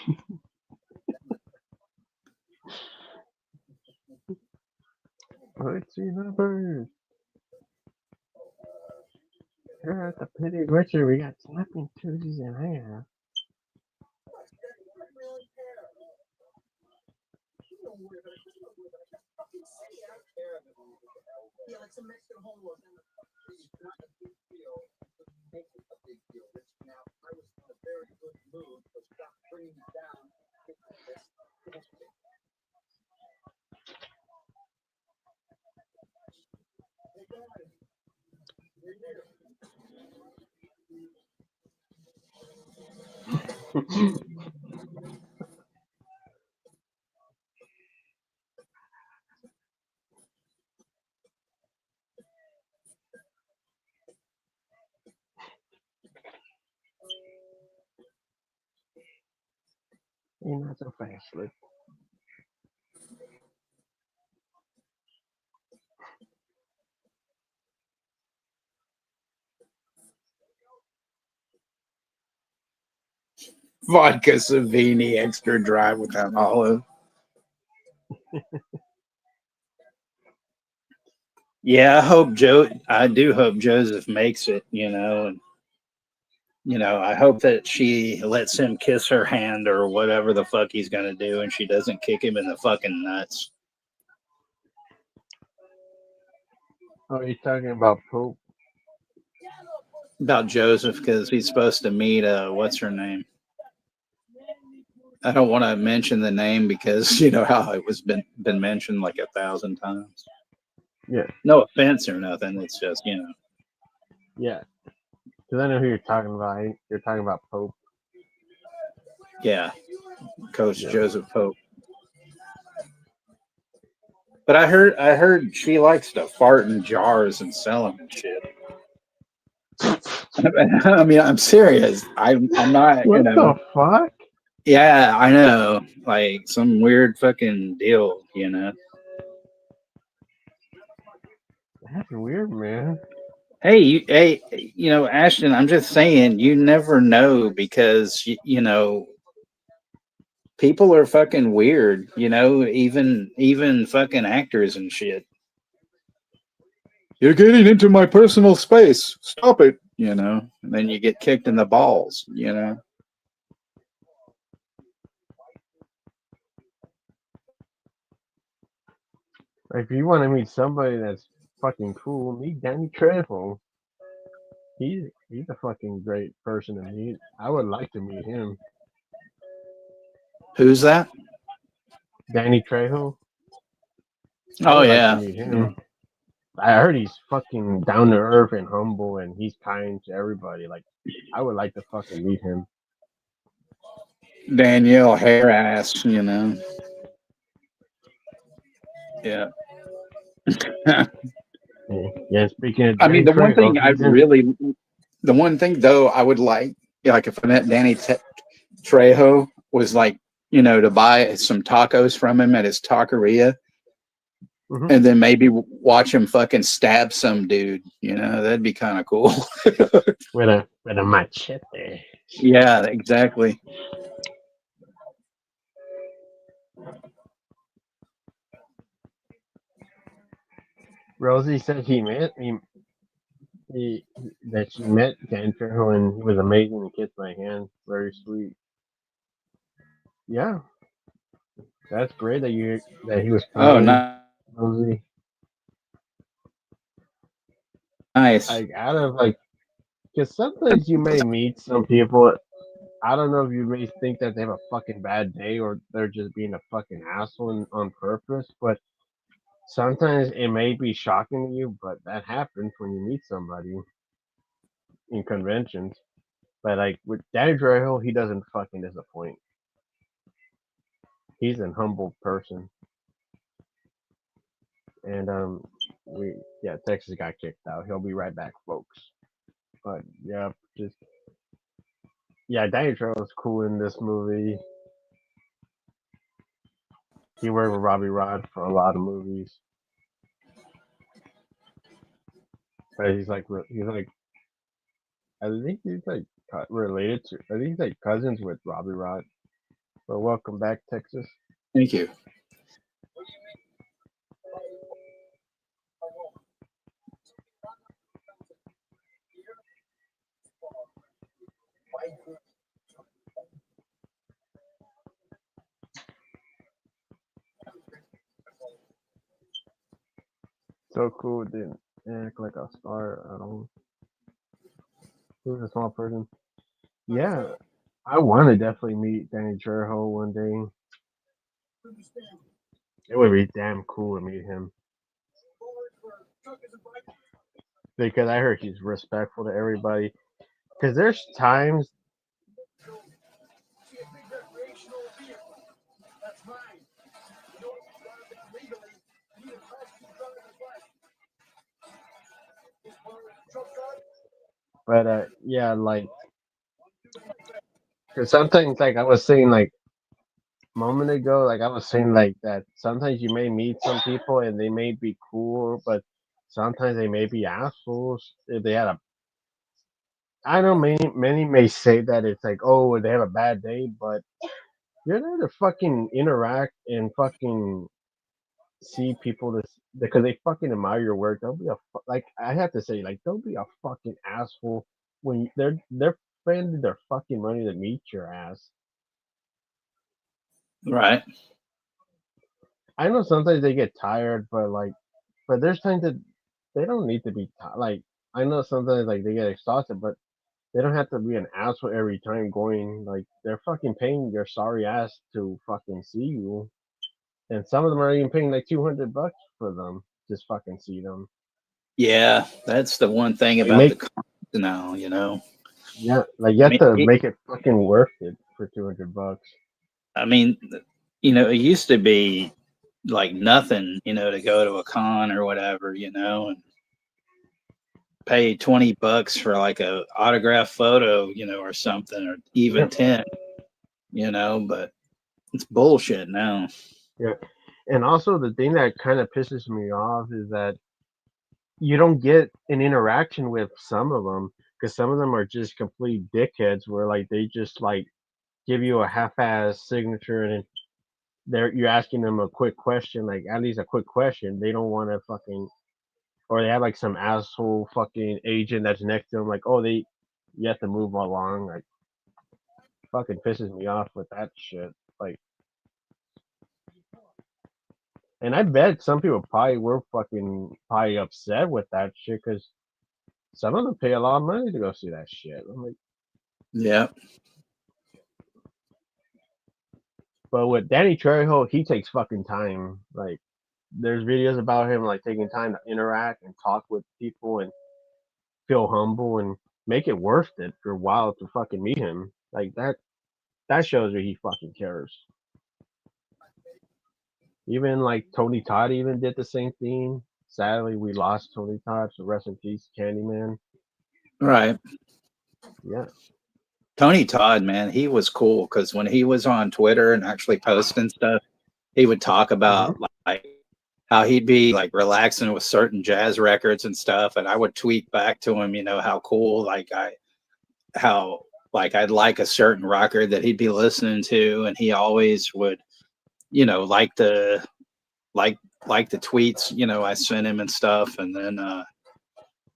Pussy numbers. Here at the Pity Butcher, we got snapping Tuesdays and half. You're not so fast, look. Vodka Savini extra dry without olive. Yeah, I do hope Joseph makes it, and I hope that she lets him kiss her hand or whatever the fuck he's gonna do, and she doesn't kick him in the fucking nuts. Oh, you're talking about Pope? About Joseph because he's supposed to meet what's her name? I don't want to mention the name because you know how it was been mentioned like 1,000 times. Yeah, No offense or nothing. It's just yeah. Because I know who you're talking about. You're talking about Pope. yeah, Coach Yeah. Joseph Pope. But I heard she likes to fart in jars and sell them and shit. I mean, I'm serious. I'm not, What the fuck? Yeah, I know. Like some weird fucking deal. That's weird, man. Hey, Ashton, I'm just saying, you never know because people are fucking weird. Even fucking actors and shit. You're getting into my personal space. Stop it. And then you get kicked in the balls. Like, if you want to meet somebody that's fucking cool, meet Danny Trejo. He's a fucking great person to meet. I would like to meet him. Who's that? Danny Trejo. I Oh would like to yeah. meet him. I heard he's fucking down to earth and humble, and he's kind to everybody. Like, I would like to fucking meet him. Danielle hair ass. Yeah. Yeah. Speaking of I mean, Danny Trejo, he's in. the one thing though, I would like if I met Trejo was like, to buy some tacos from him at his taqueria Mhm. and then maybe watch him fucking stab some dude. That'd be kind of cool. with a machete. Yeah, exactly. Rosie said that she met Dan Trejo and he was amazing and kissed my hand. Very sweet. Yeah, that's great that he was Oh, kind, Rosie. nice. Like out of like, because sometimes you may meet some people. I don't know if you may think that they have a fucking bad day or they're just being a fucking asshole on purpose, but sometimes it may be shocking to you, but that happens when you meet somebody in conventions. But like with Danny Trejo, he doesn't fucking disappoint. He's an humble person, and we yeah, Texas got kicked out. He'll be right back, folks. But yeah, just yeah, Danny Trejo's cool in this movie. He worked with Robbie Rod for a lot of movies, but he's like I think he's like related to. I think he's like cousins with Robbie Rod. But welcome back, Texas. Thank you. So cool, didn't act like a star at all. He was a small person. Yeah, I want to definitely meet Danny Trejo one day. It would be damn cool to meet him because I heard he's respectful to everybody. Because there's times, but yeah, like, because sometimes, like I was saying, like a moment ago, like I was saying, like that sometimes you may meet some people and they may be cool, but sometimes they may be assholes if they had a. I know many may say that it's like, oh, they have a bad day, but you're there to fucking interact and fucking see people because they fucking admire your work. Don't be like I have to say, like, don't be a fucking asshole when they're spending their fucking money to meet your ass. Right. I know sometimes they get tired, but there's times that they don't need to be like. I know sometimes like they get exhausted, but they don't have to be an asshole every time going. Like they're fucking paying your sorry ass to fucking see you, and some of them are even paying like $200 for them just fucking see them. Yeah, that's the one thing Like about the make cons now. yeah, like you I have mean, to make it fucking worth it for $200. I mean, it used to be like nothing, to go to a con or whatever, and pay $20 for like a autograph photo, or something, or even Yeah, 10, but it's bullshit now. yeah. And also the thing that kind of pisses me off is that you don't get an interaction with some of them because some of them are just complete dickheads where like they just like give you a half-ass signature and they're you're asking them a quick question, like at least a quick question. They don't want to fucking or they have like some asshole fucking agent that's next to them, like, oh, you have to move along. Like, fucking pisses me off with that shit. Like, and I bet some people probably were fucking probably upset with that shit because some of them pay a lot of money to go see that shit. I'm like, Yeah. but with Danny Trejo, he takes fucking time. Like, there's videos about him like taking time to interact and talk with people and feel humble and make it worth it for a while to fucking meet him. Like that shows you he fucking cares. Even like Tony Todd even did the same thing. Sadly, we lost Tony Todd, so rest in peace, Candyman. Right. Yeah. Tony Todd, man, he was cool because when he was on Twitter and actually posting stuff, he would talk Hmm. about like how he'd be like relaxing with certain jazz records and stuff, and I would tweet back to him, how cool, how like I'd like a certain record that he'd be listening to, and he always would, like like like the tweets, I sent him and stuff, and then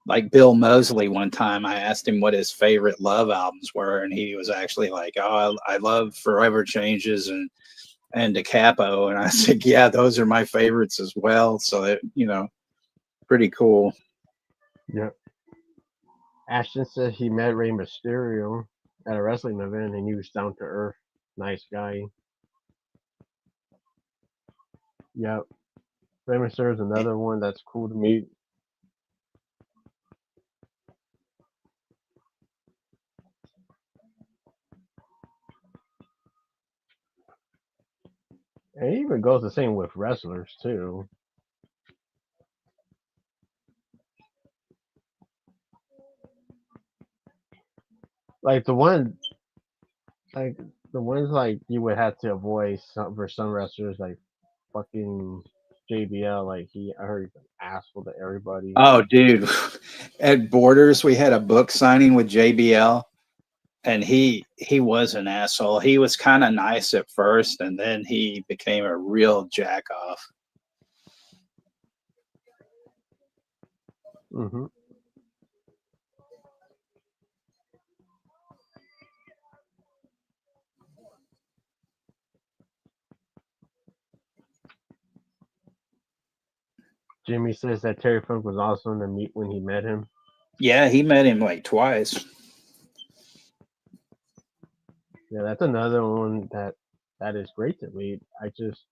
like Bill Mosley one time, I asked him what his favorite Love albums were, and he was actually like, "Oh, I love Forever Changes and Da Capo," and I said, "Yeah, those are my favorites as well." So pretty cool. Yeah. Ashton said he met Rey Mysterio at a wrestling event and he was down to earth, nice guy. Yeah. Rey Mysterio is another one that's cool to meet. And it even goes the same with wrestlers too. Like like the ones like you would have to avoid for some wrestlers, like fucking JBL. Like I heard he's an asshole to everybody. Oh, dude, at Borders we had a book signing with JBL, and he was an asshole. He was kind of nice at first, and then he became a real jack off. Hmm. Jimmy says that Terry Funk was awesome to meet when he met him. Yeah, he met him like twice. Yeah, that's another one that is great to meet. I just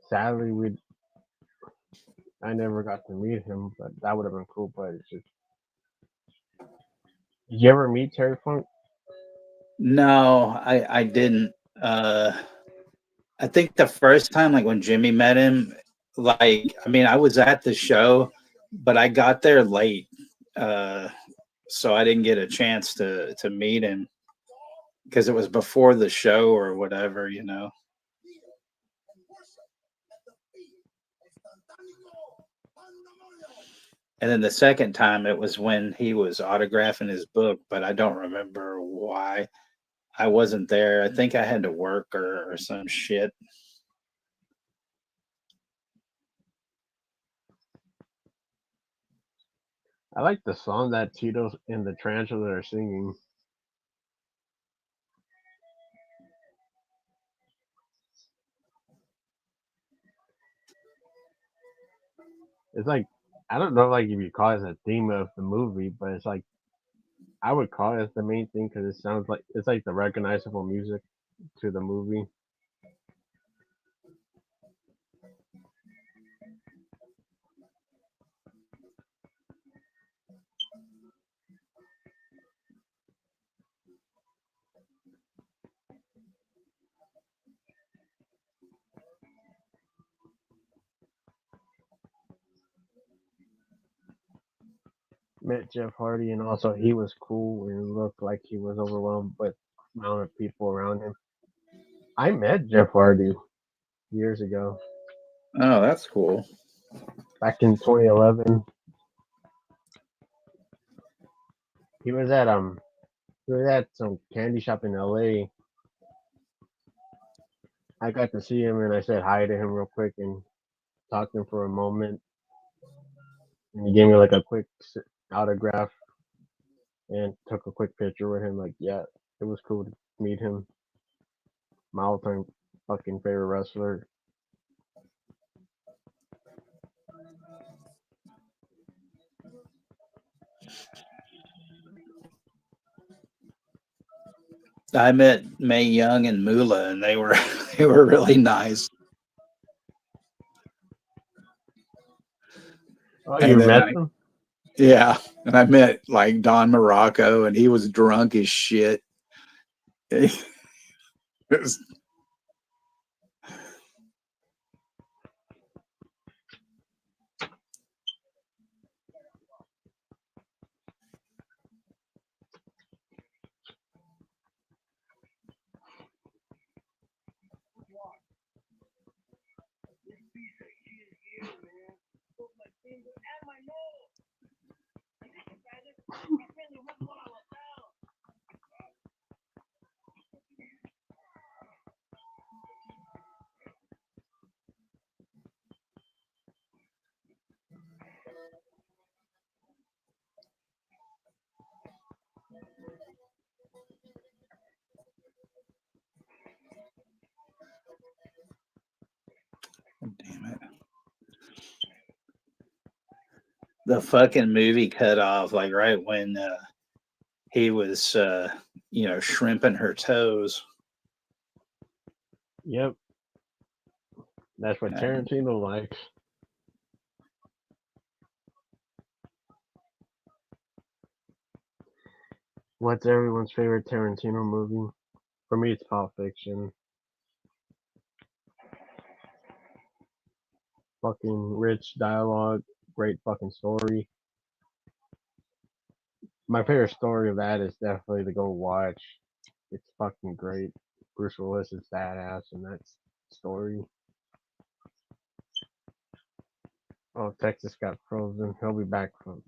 sadly I never got to meet him, but that would have been cool. But it's just, did you ever meet Terry Funk? No, I didn't. I think the first time, like when Jimmy met him, like I mean, I was at the show, but I got there late, uh, so I didn't get a chance to meet him because it was before the show or whatever, you know. And then the second time, it was when he was autographing his book, but I don't remember why I wasn't there. I think I had to work or some shit. I like the song that Tito and the Tarantula are singing. It's like I don't know, like if you call it a theme of the movie, but it's like I would call it the main thing because it sounds like it's like the recognizable music to the movie. Met Jeff Hardy, and also he was cool and looked like he was overwhelmed with the amount of people around him. I met Jeff Hardy years ago, Oh, that's cool. back in 2011. He was at some candy shop in LA. I got to see him and I said hi to him real quick and talked to him for a moment. And he gave me like a quick autograph and took a quick picture with him. Like, yeah, it was cool to meet him. My all-time fucking favorite wrestler. I met May Young and Moolah, and they were they were really nice. Oh, And you then met I them? yeah, and I met like Don Morocco, and he was drunk as shit. It was, damn it. The fucking movie cut off like right when he was shrimping her toes. Yep, that's what Uh, Tarantino likes. What's everyone's favorite Tarantino movie? For me, it's Pulp Fiction. Fucking rich dialogue, great fucking story. My favorite story of that is definitely to go watch. It's fucking great. Bruce Willis is badass in that story. Oh, Texas got frozen. He'll be back from.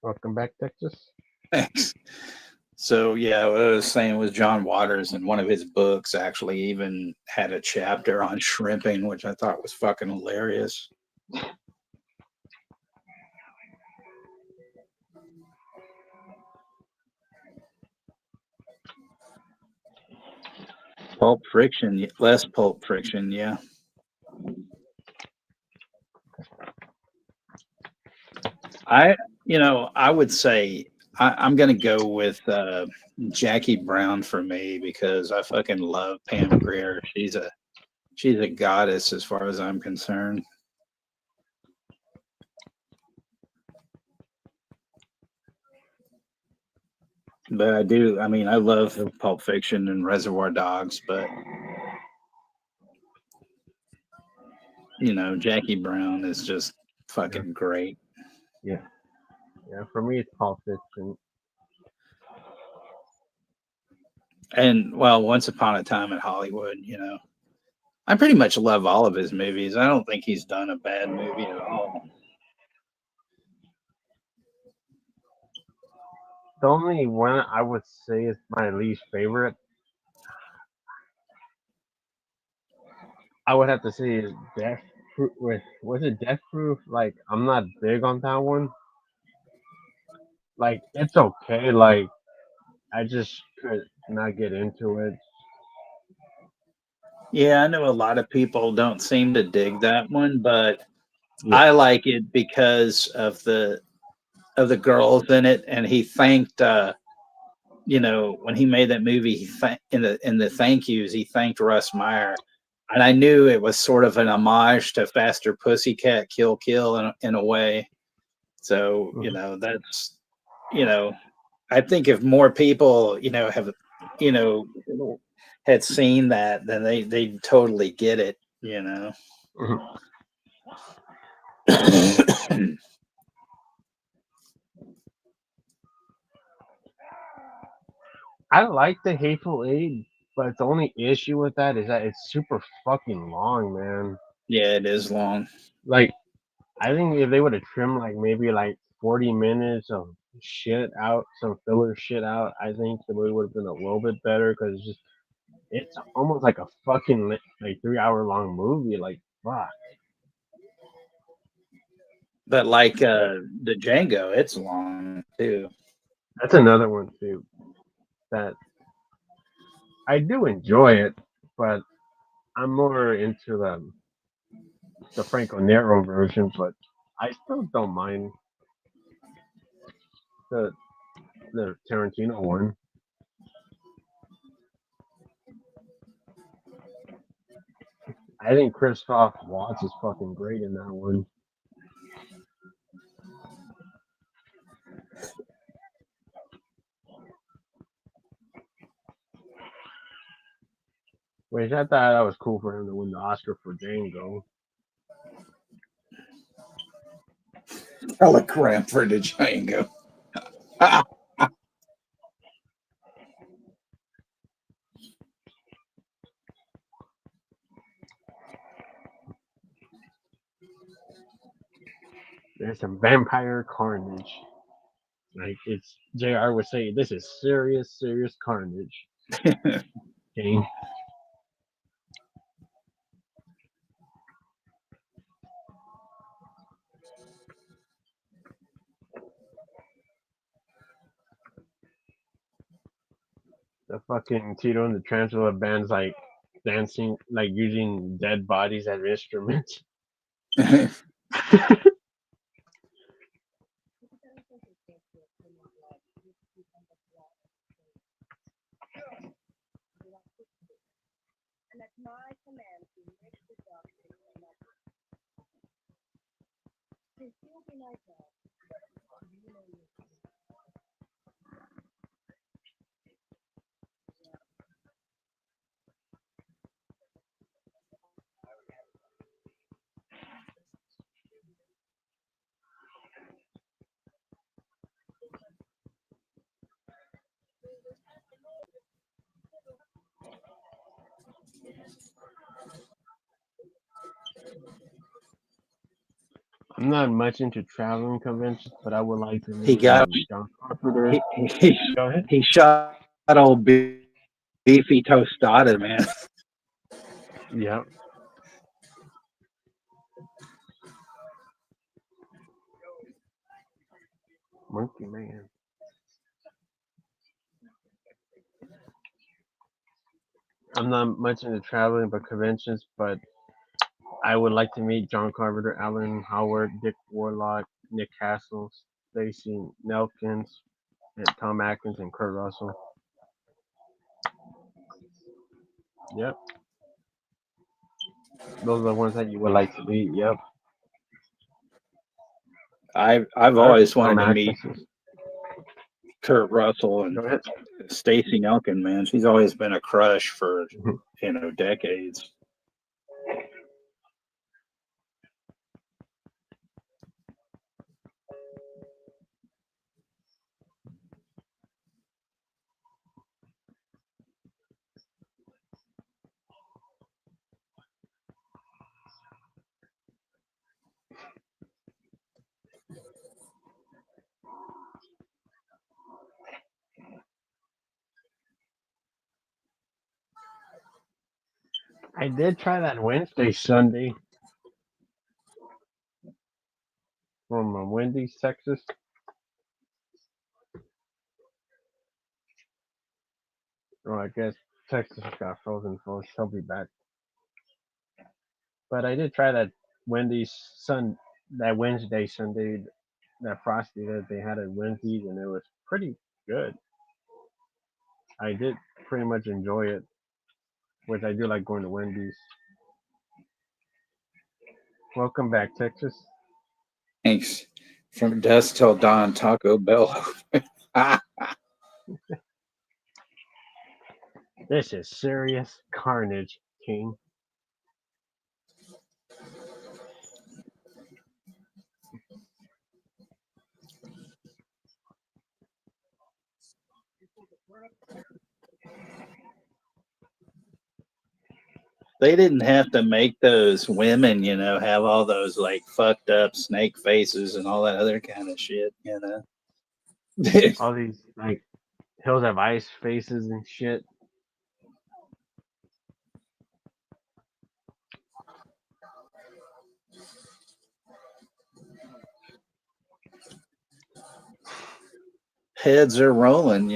Welcome back, Texas. Thanks. So yeah, what I was saying was John Waters in one of his books actually even had a chapter on shrimping, which I thought was fucking hilarious. Pulp Friction, less Pulp Friction, yeah. I, I would say I'm going to go with Jackie Brown for me because I fucking love Pam Grier. She's a goddess as far as I'm concerned. But I do. I mean, I love Pulp Fiction and Reservoir Dogs, but Jackie Brown is just Yeah, fucking great. yeah, yeah. For me, it's Pulp Fiction. And well, Once Upon a Time in Hollywood, I pretty much love all of his movies. I don't think he's done a bad movie at all. The only one I would say is my least favorite, I would have to say is Death Proof. Was it Death Proof? Like, I'm not big on that one. Like, it's okay. Like, I just could not get into it. Yeah, I know a lot of people don't seem to dig that one, but Yeah. I like it because of the girls in it, and he thanked when he made that movie, in the thank yous, he thanked Russ Meyer, and I knew it was sort of an homage to Faster Pussycat Kill Kill in a way. So Mhm. that's you know I think if more people have you know had seen that, then they totally get it. Mhm. I like the Hateful Eight, but the only issue with that is that it's super fucking long, man. Yeah, it is long. Like, I think if they would have trimmed like maybe like 40 minutes of shit out, some filler shit out, I think the movie would have been a little bit better because it's almost like a fucking like 3 hour long movie. Like, fuck. But like the Django, it's long too. That's another one too that I do enjoy it, but I'm more into the Franco Nero version, but I still don't mind the the Tarantino one. I think Christoph Waltz is fucking great in that one. Which I thought that was cool for him to win the Oscar for Django. Telegram for the Django. There's some vampire carnage. Like it's JR would say, this is serious, serious carnage. Okay. The fucking Tito and the Tarantula band's like dancing, like using dead bodies as instruments. I'm not much into traveling conventions, but I would like to He meet got John Carpenter. he Go ahead. he shot old beefy tostada, man. Yeah, Monkey Man. I'm not much into traveling but conventions, but I would like to meet John Carpenter, Alan Howard, Dick Warlock, Nick Castles, Stacey Nelkins, and Tom Atkins and Kurt Russell. Yep, those are the ones that you would like to meet. Yep. I've Or always Tom wanted to meet Atkins. Kurt Russell and Go ahead. Stacey Nelkin, man. She's always been a crush for decades. I did try that Wednesday Sunday from Wendy's, Texas. Or I guess Texas got frozen, so she'll be back. But I did try that Wendy's that Wednesday Sunday, that frosty that they had at Wendy's, and it was pretty good. I did pretty much enjoy it, which I do like going to Wendy's. Welcome back, Texas. Thanks. From dusk till dawn, Taco Bell. Ah, This is serious carnage, King. they didn't have to make those women, have all those like fucked up snake faces and all that other kind of shit. All these like Hills Have Ice faces and shit. Heads are rolling.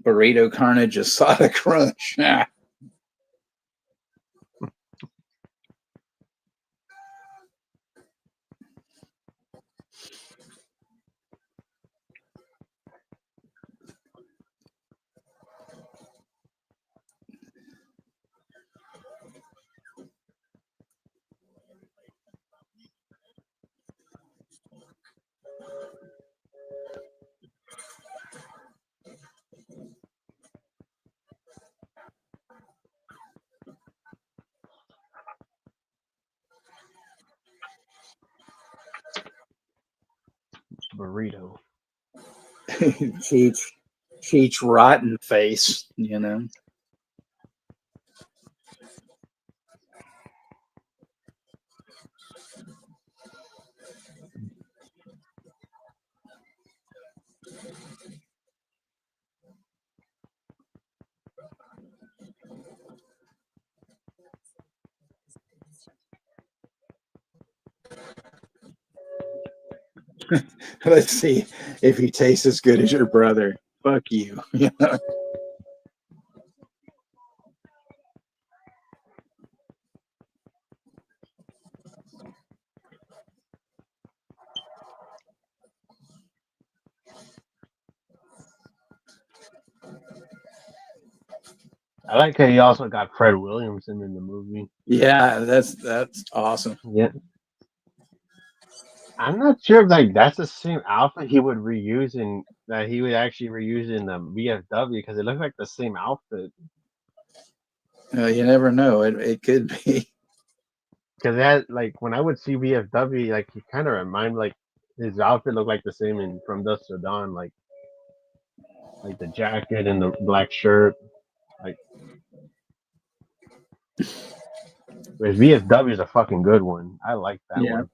Burrito Carnage, Asada Crunch. Ah. Burrito. Cheech, Cheech Rotten Face. Let's see if he tastes as good as your brother. Fuck you. I like how he also got Fred Williamson in the movie. Yeah, that's awesome. Yeah. I'm not sure if like that's the same outfit he would reuse in that he would actually reuse in the VFW because it looks like the same outfit. You never know. It could be. Because it had like when I would see VFW, like he kind of remind like his outfit looked like the same in From Dusk to Dawn, like the jacket and the black shirt. Like Whereas VFW is a fucking good one. I like that Yeah. one.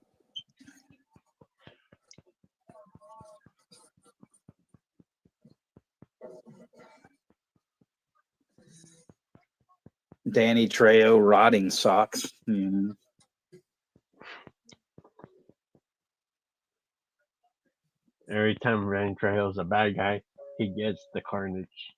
Danny Trejo, rotting socks. Mhm. Every time Randy Trejo's a bad guy, he gets the carnage.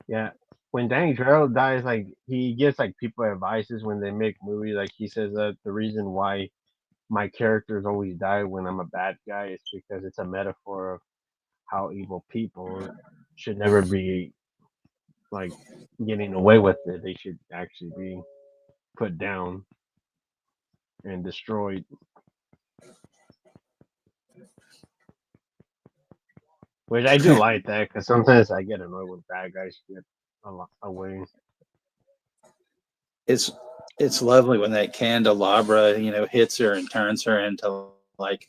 Yeah. When Danny Trejo dies, like he gives like people advices when they make movies. Like he says that the reason why my characters always die when I'm a bad guy is because it's a metaphor of how evil people should never be like getting away with it. They should actually be put down and destroyed. Which I do like that because sometimes I get annoyed when bad guys get away. it's it's lovely when that candelabra, hits her and turns her into like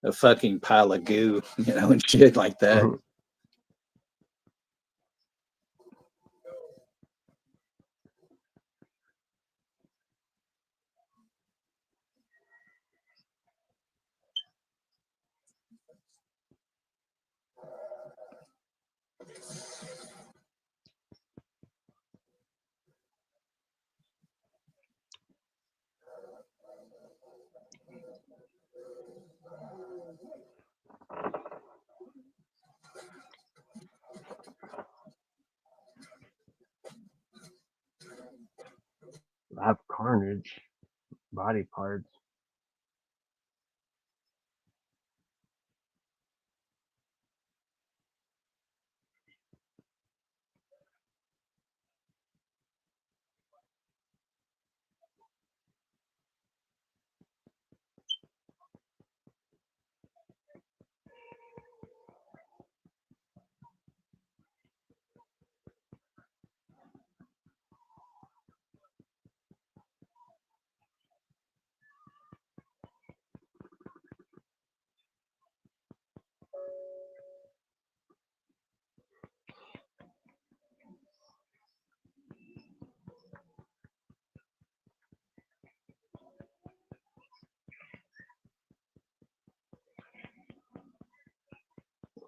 a fucking pile of goo, and shit like that. Have carnage, body parts.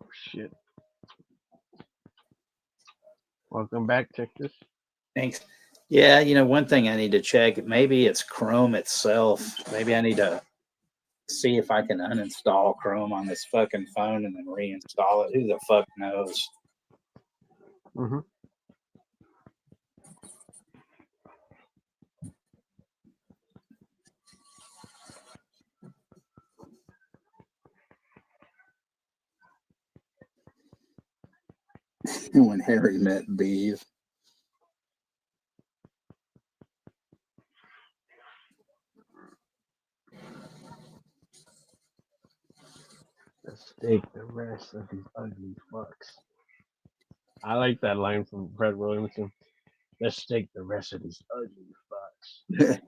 Oh shit! Welcome back, Texas. Thanks. Yeah, one thing I need to check, maybe it's Chrome itself. Maybe I need to see if I can uninstall Chrome on this fucking phone and then reinstall it. Who the fuck knows? Mm-hmm. When Harry met Beeve. Let's take the rest of these ugly fucks. I like that line from Fred Williamson. Let's take the rest of these ugly fucks.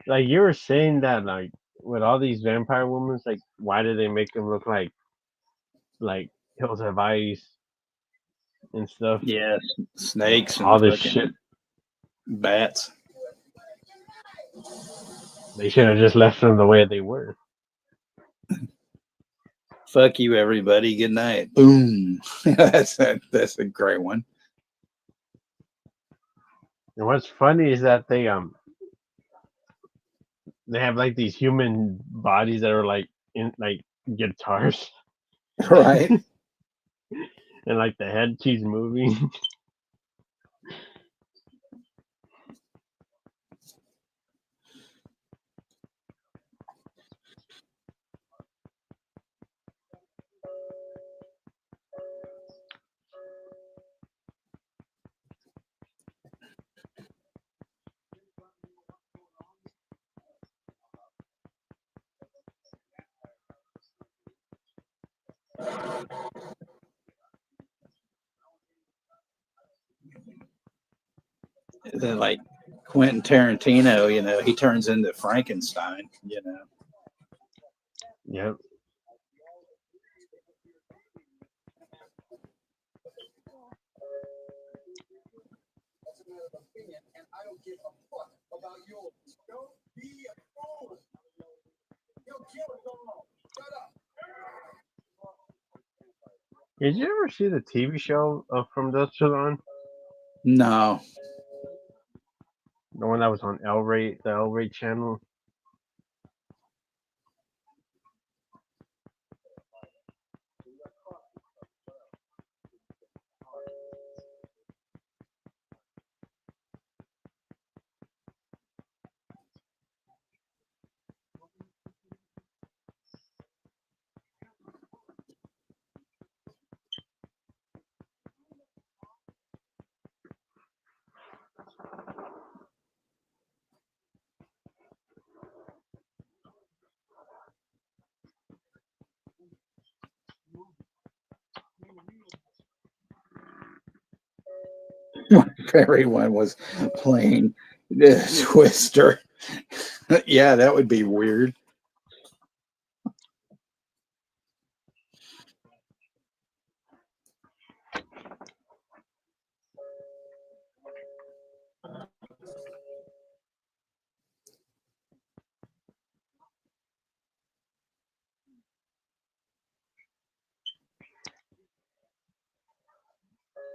Like you were saying that, like with all these vampire women, like why do they make them look like Hills Have Eyes and stuff? Yes, snakes All and this shit. fucking bats. They should have just left them the way they were. Fuck you, everybody. Good night. Boom. That's a great one. And what's funny is that they have like these human bodies that are like in like guitars Right. and like the head she's moving. They're like Quentin Tarantino, he turns into Frankenstein. Yep. Did you ever see the TV show from Dusk Till Dawn? No. The one that was on L Rate, the L Rate channel. Everyone was playing Twister. Yeah, that would be weird.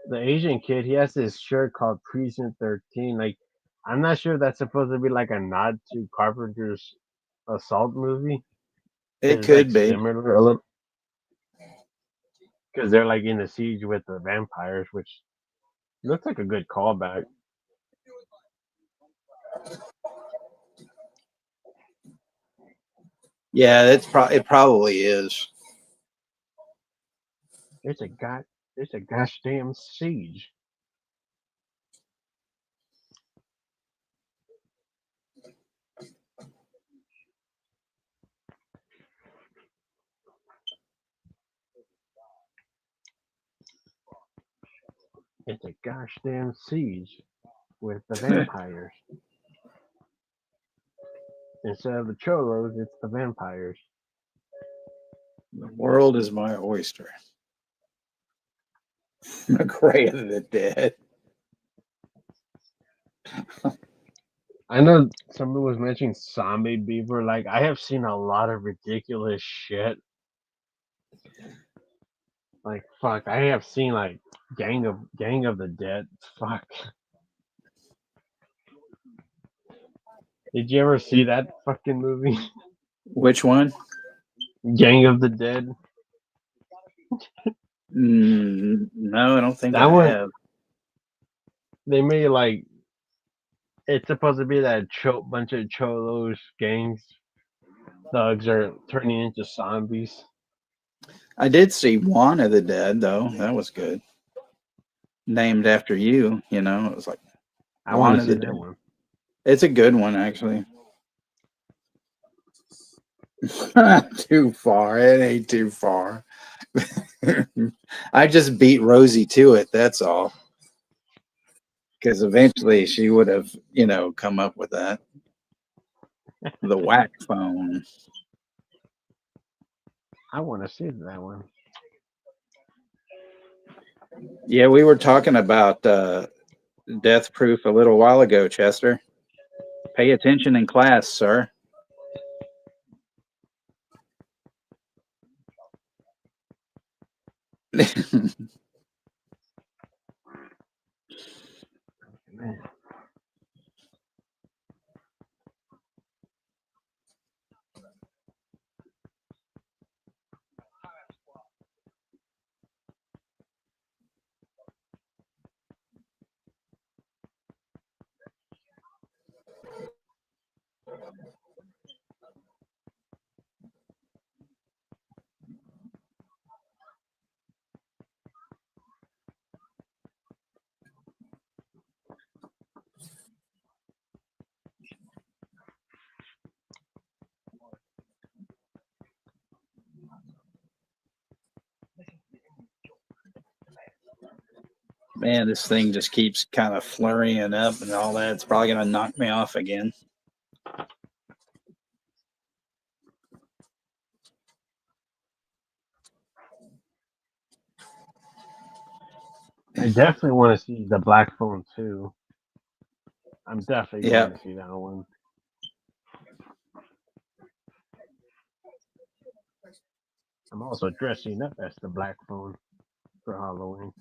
The Asian kid, he has this shirt called Precinct 13. Like, I'm not sure if that's supposed to be like a nod to Carpenter's Assault movie. It Because it's like could be. similar a little. Because they're like in the siege with the vampires, which looks like a good callback. Yeah, it probably is. It's a god. It's a gosh damn siege. It's a gosh damn siege with the vampires. Instead of the cholos, it's the vampires. The world is my oyster. McRae of the Dead. I know somebody was mentioning zombie beaver. Like, I have seen a lot of ridiculous shit. Like, fuck, I have seen like Gang of the Dead. Fuck. Did you ever see that fucking movie? Which one? Gang of the Dead. No, I don't think That I one, have. they made like it's supposed to be that bunch of cholos gangs thugs are turning into zombies. I did see One of the Dead though. That was good. Named after you. It was like I want One to of see the that Dead. one. It's a good one actually. Too far. It ain't too far. I just beat Rosie to it. That's all. Because eventually she would have, come up with that. The whack phone. I want to see that one. Yeah, we were talking about Death Proof a little while ago, Chester. Pay attention in class, sir. Man. Man, this thing just keeps kind of flurrying up and all that. It's probably gonna knock me off again. I definitely want to see the Black Phone too. I'm definitely Yeah. going to see that one. I'm also dressing up as the Black Phone for Halloween.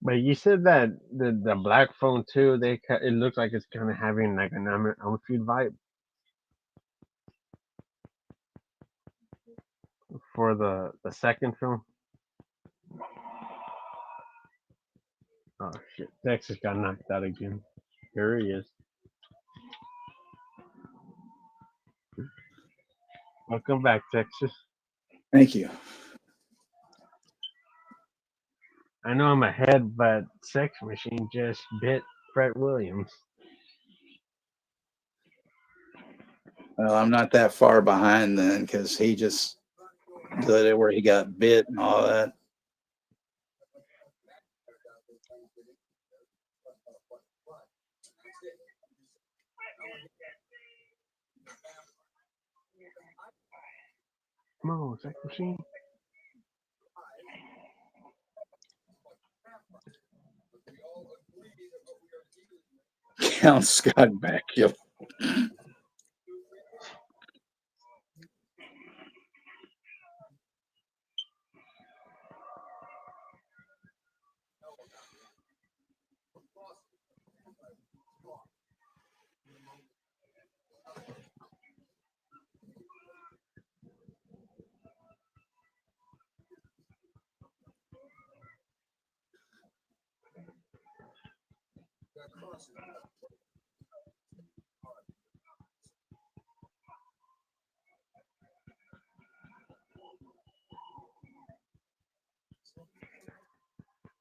But you said that the Black Phone too. It looks like it's kind of having like an Elmfield vibe for the second film. Oh shit! Texas got knocked out again. Here he is. Welcome back, Texas. Thank you. I know I'm ahead, but Sex Machine just bit Fred Williams. Well, I'm not that far behind then because he just did it where he got bit and all that. Come on, Sex Machine. Count Scott Bakula.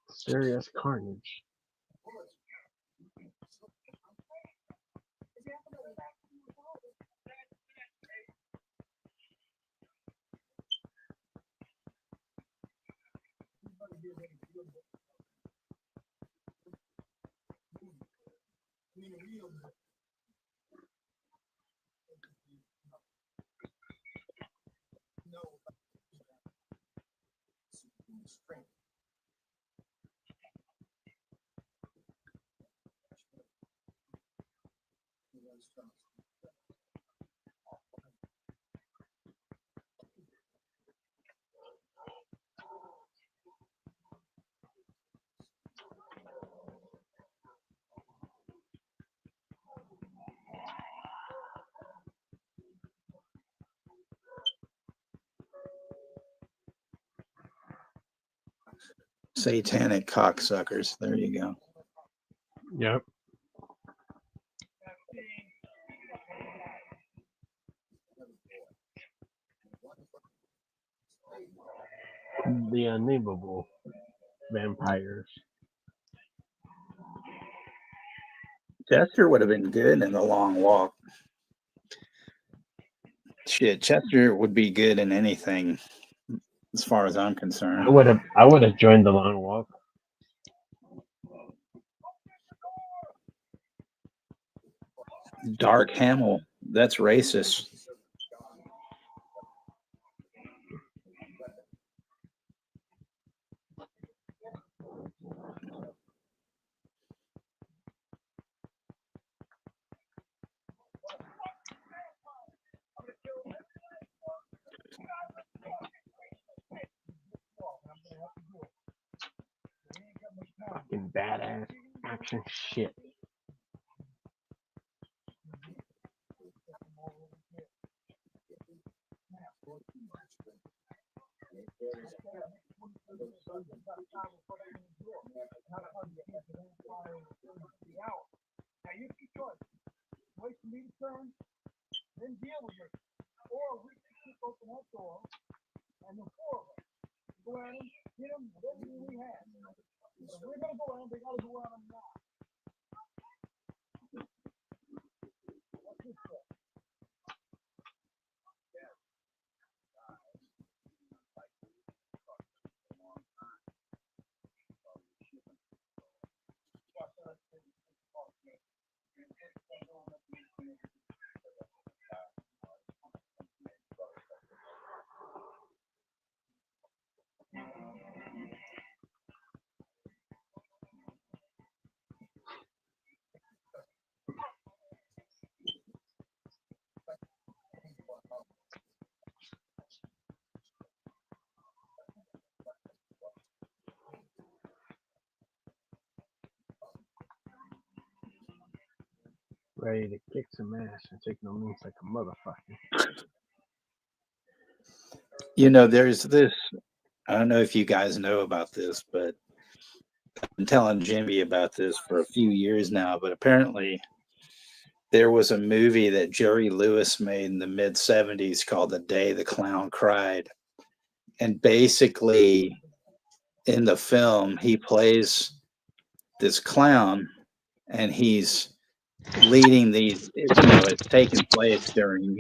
Serious carnage. Satanic cocksuckers. There you go. Yep. The unnameable vampires. Chester would have been good in the long walk. Shit, Chester would be good in anything as far as I'm concerned. I would have joined the long walk. Dark Hamill. That's racist. fucking badass action shit. Ready to kick some ass and take no means like a motherfucker. There's this. I don't know if you guys know about this, but I've been telling Jimmy about this for a few years now. But apparently, there was a movie that Jerry Lewis made in the mid 70s called The Day the Clown Cried. And basically, in the film, he plays this clown and he's leading these, it's taking place during,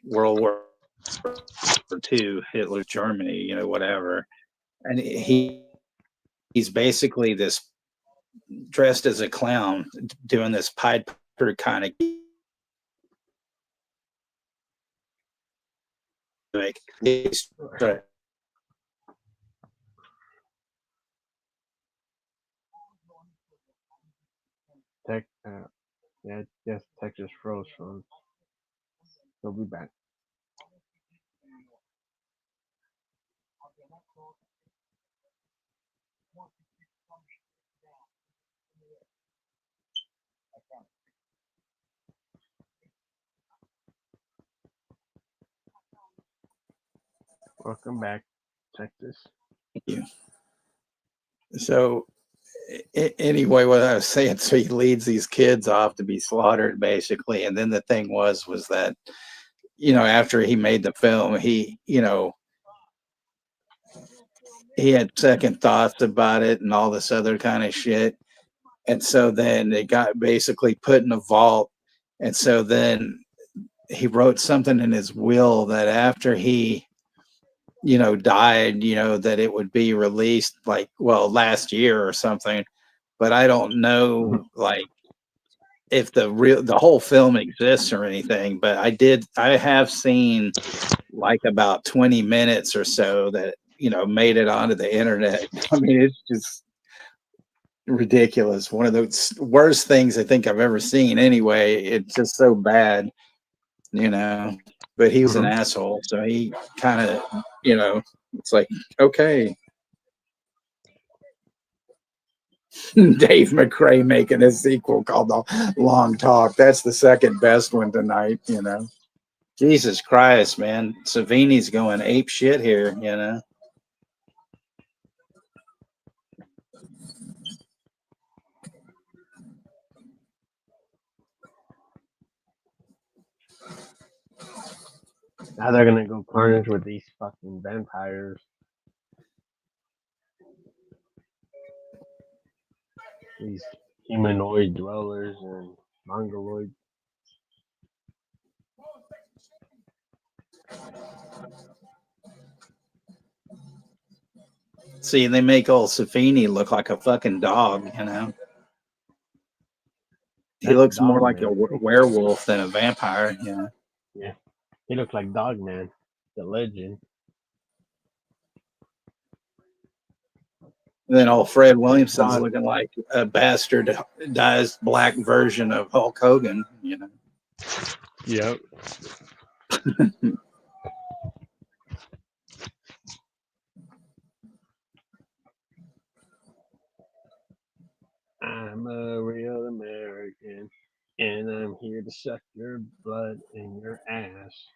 World War II, Hitler's Germany, whatever. And he's basically this dressed as a clown doing this Pied Piper kind of like Tech, yeah, yes, Texas froze from. He'll be back. Welcome back, Texas. Thank you. So anyway, what I was saying, so he leads these kids off to be slaughtered, basically. And then the thing was that, after he made the film, he had second thoughts about it and all this other kind of shit. And so then it got basically put in a vault. And so then he wrote something in his will that after he, died, that it would be released last year or something. But I don't know, like, if the whole film exists or anything, but I have seen like about 20 minutes or so that made it onto the internet. I mean, it's just ridiculous. One of the worst things I think I've ever seen. Anyway, it's just so bad, but he was an asshole, so he kind of, it's like, okay. Dave McRae making a sequel called The Long Talk. That's the second best one tonight, Jesus Christ, man. Savini's going ape shit here, Now they're gonna go carnage with these fucking vampires. These humanoid dwellers and mongoloid. See, they make old Savini look like a fucking dog, He That's looks more Dog like a Man. werewolf than a vampire, Yeah, he looks like Dog Man, the legend. And then old Fred Williamson's Dog. looking like a bastardized black version of Hulk Hogan, Yep. I'm a real American, and I'm here to suck your blood and your ass.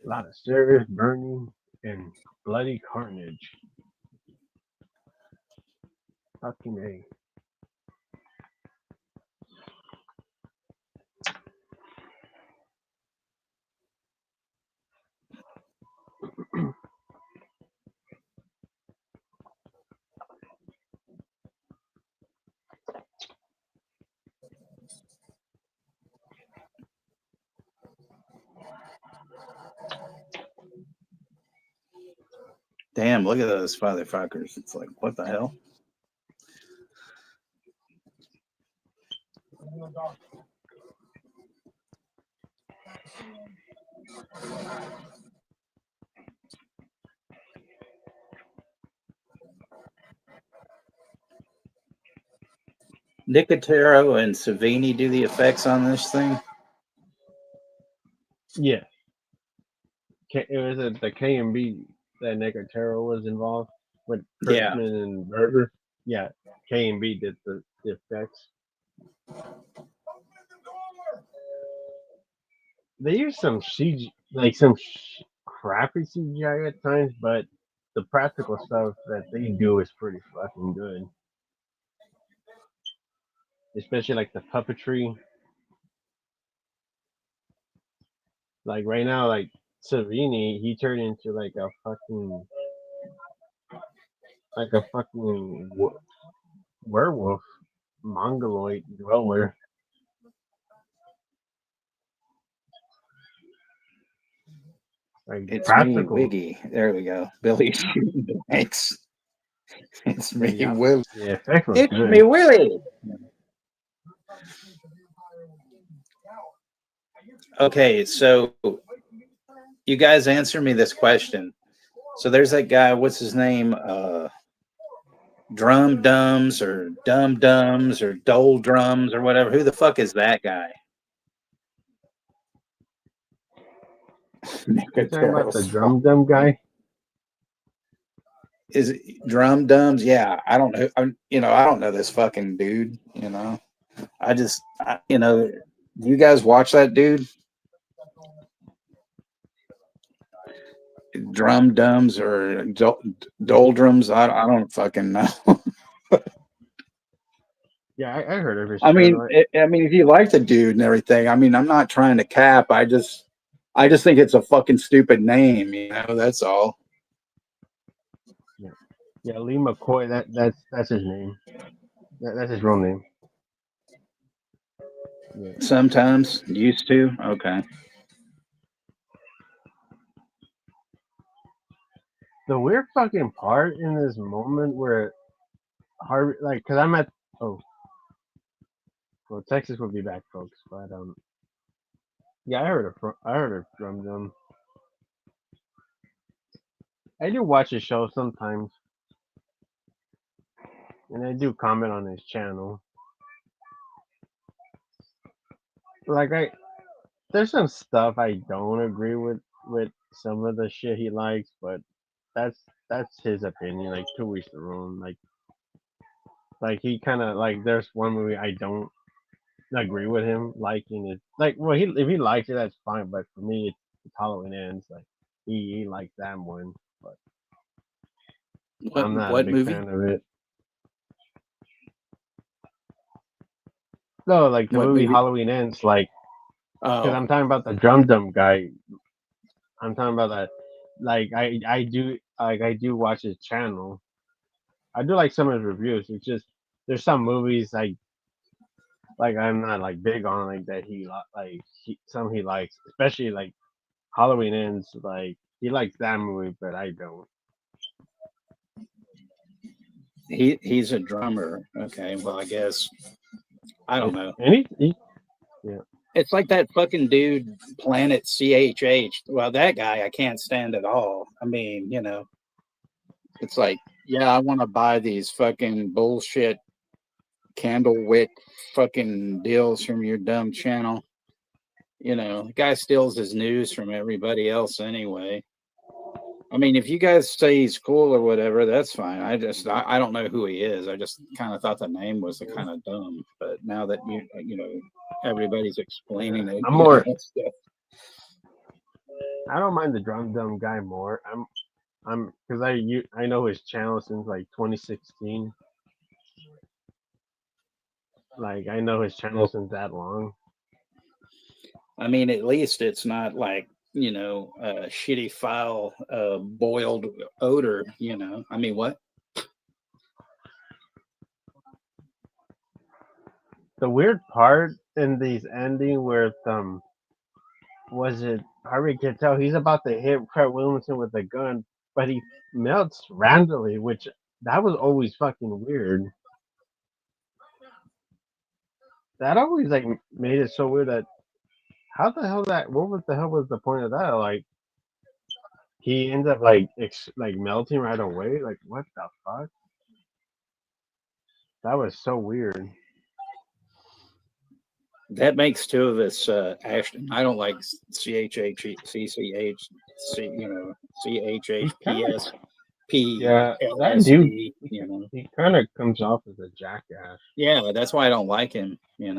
A lot of serious burning and bloody carnage. Fucking A. Damn, look at those motherfuckers. It's like, what the hell? Nicotero and Savini do the effects on this thing. Yeah. It was the K&B that Nicotero was involved with Yeah. Kurtzman and Berger. Yeah, K&B did the effects. They use some CG, like some crappy CGI at times, but the practical stuff that they do is pretty fucking good. Especially like the puppetry. Like right now, like Savini, he turned into like a fucking werewolf, mongoloid dweller. Like It's me, practical. Wiggy. There we go. Billy shooting the banks. It's me, Yeah, Willie. the effect was It's good. me, Willie. Okay, so you guys answer me this question. So there's that guy, what's his name? Drum Dums or Dum Dums or Dole Drums or whatever. Who the fuck is that guy? You talking about the drum dumb guy? Is it Drum Dums? Yeah, I don't know. I don't know this fucking dude. You guys watch that dude? Drum Dums or Doldrums? I don't fucking know. Yeah, I heard of his I mean, channel. if you like the dude and everything, I mean, I'm not trying to cap. I just think it's a fucking stupid name. That's all. Yeah, Lee McCoy. That's his name. That's his real name. Yeah. Sometimes used to. Okay. The weird fucking part in this moment where Harvey, like, cause I'm at well, Texas will be back, folks. But yeah, I heard of Drum Dum. I do watch his show sometimes, and I do comment on his channel. Like there's some stuff I don't agree with some of the shit he likes, but that's his opinion. Like two weeks to room. Like he kind of like there's one movie I don't agree with him liking it. Like well, if he likes it, that's fine. But for me, it's Halloween Ends. Like he likes that one, but I'm not a What big movie? fan of it. No, like the What movie movie? Halloween Ends. Like because Oh, I'm talking about the Drum Dum guy. I'm talking about that. Like I do watch his channel. I do like some of his reviews. It's just there's some movies like I'm not like big on like that some he likes, especially like Halloween Ends. Like he likes that movie, but I don't. he's a drummer. Okay, well, I guess I don't Yeah, know. and yeah. It's like that fucking dude, Planet CHH. Well, that guy I can't stand at all. I mean, it's like, yeah, I want to buy these fucking bullshit candle wick fucking deals from your dumb channel. The guy steals his news from everybody else anyway. I mean, if you guys say he's cool or whatever, that's fine. I don't know who he is. I just kind of thought the name was kind of dumb. But now that everybody's explaining it, I'm more. stuff. I don't mind the drum dumb guy more. I'm because I know his channel since like 2016. Like I know his channel since that long. I mean, at least it's not like a shitty foul boiled odor. I mean, what? The weird part in these ending where was it Harvey Keitel? He's about to hit Fred Williamson with a gun, but he melts randomly, which that was always fucking weird. That always like made it so weird that how the hell that what the hell was the point of that? Like he ends up like like melting right away. Like what the fuck? That was so weird. That makes two of us, Ashton. I don't like CHHPS. Yeah, that dude. PLSD. He kind of comes off as a jackass. Yeah, that's why I don't like him. He's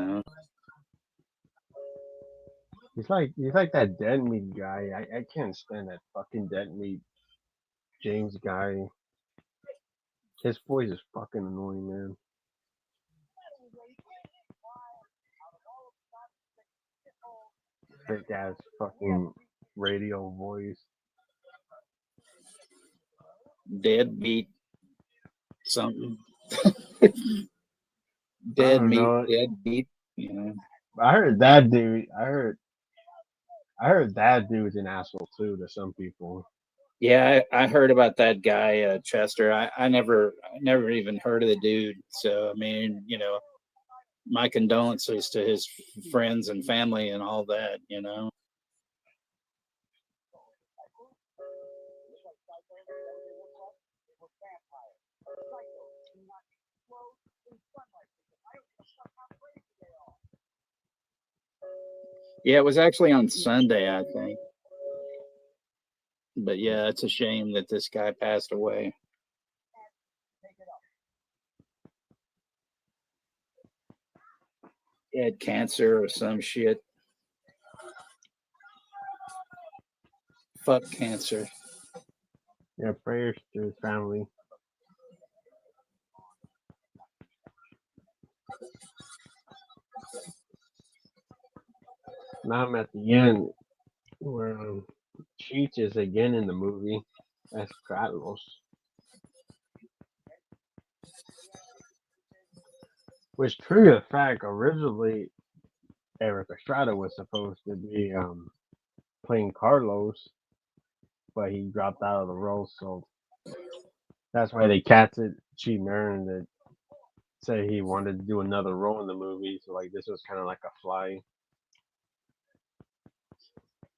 like that dead meat guy. I can't stand that fucking dead meat James guy. His voice is fucking annoying, man. Thick ass fucking radio voice. Deadbeat something. Dead meat, deadbeat. I heard that dude. I heard that dude's an asshole too to some people. Yeah, I heard about that guy, Chester. I never even heard of the dude. So I mean, my condolences to his friends and family and all that. Yeah, it was actually on Sunday, I think. But yeah, it's a shame that this guy passed away. He had cancer or some shit. Fuck cancer. Yeah, prayers to his family. Now I'm at the end where Cheech is again in the movie as Carlos. Which, true to fact, originally Eric Estrada was supposed to be playing Carlos, but he dropped out of the role, so that's why they casted Cheech Marin that said he wanted to do another role in the movie. So like this was kind of like a fly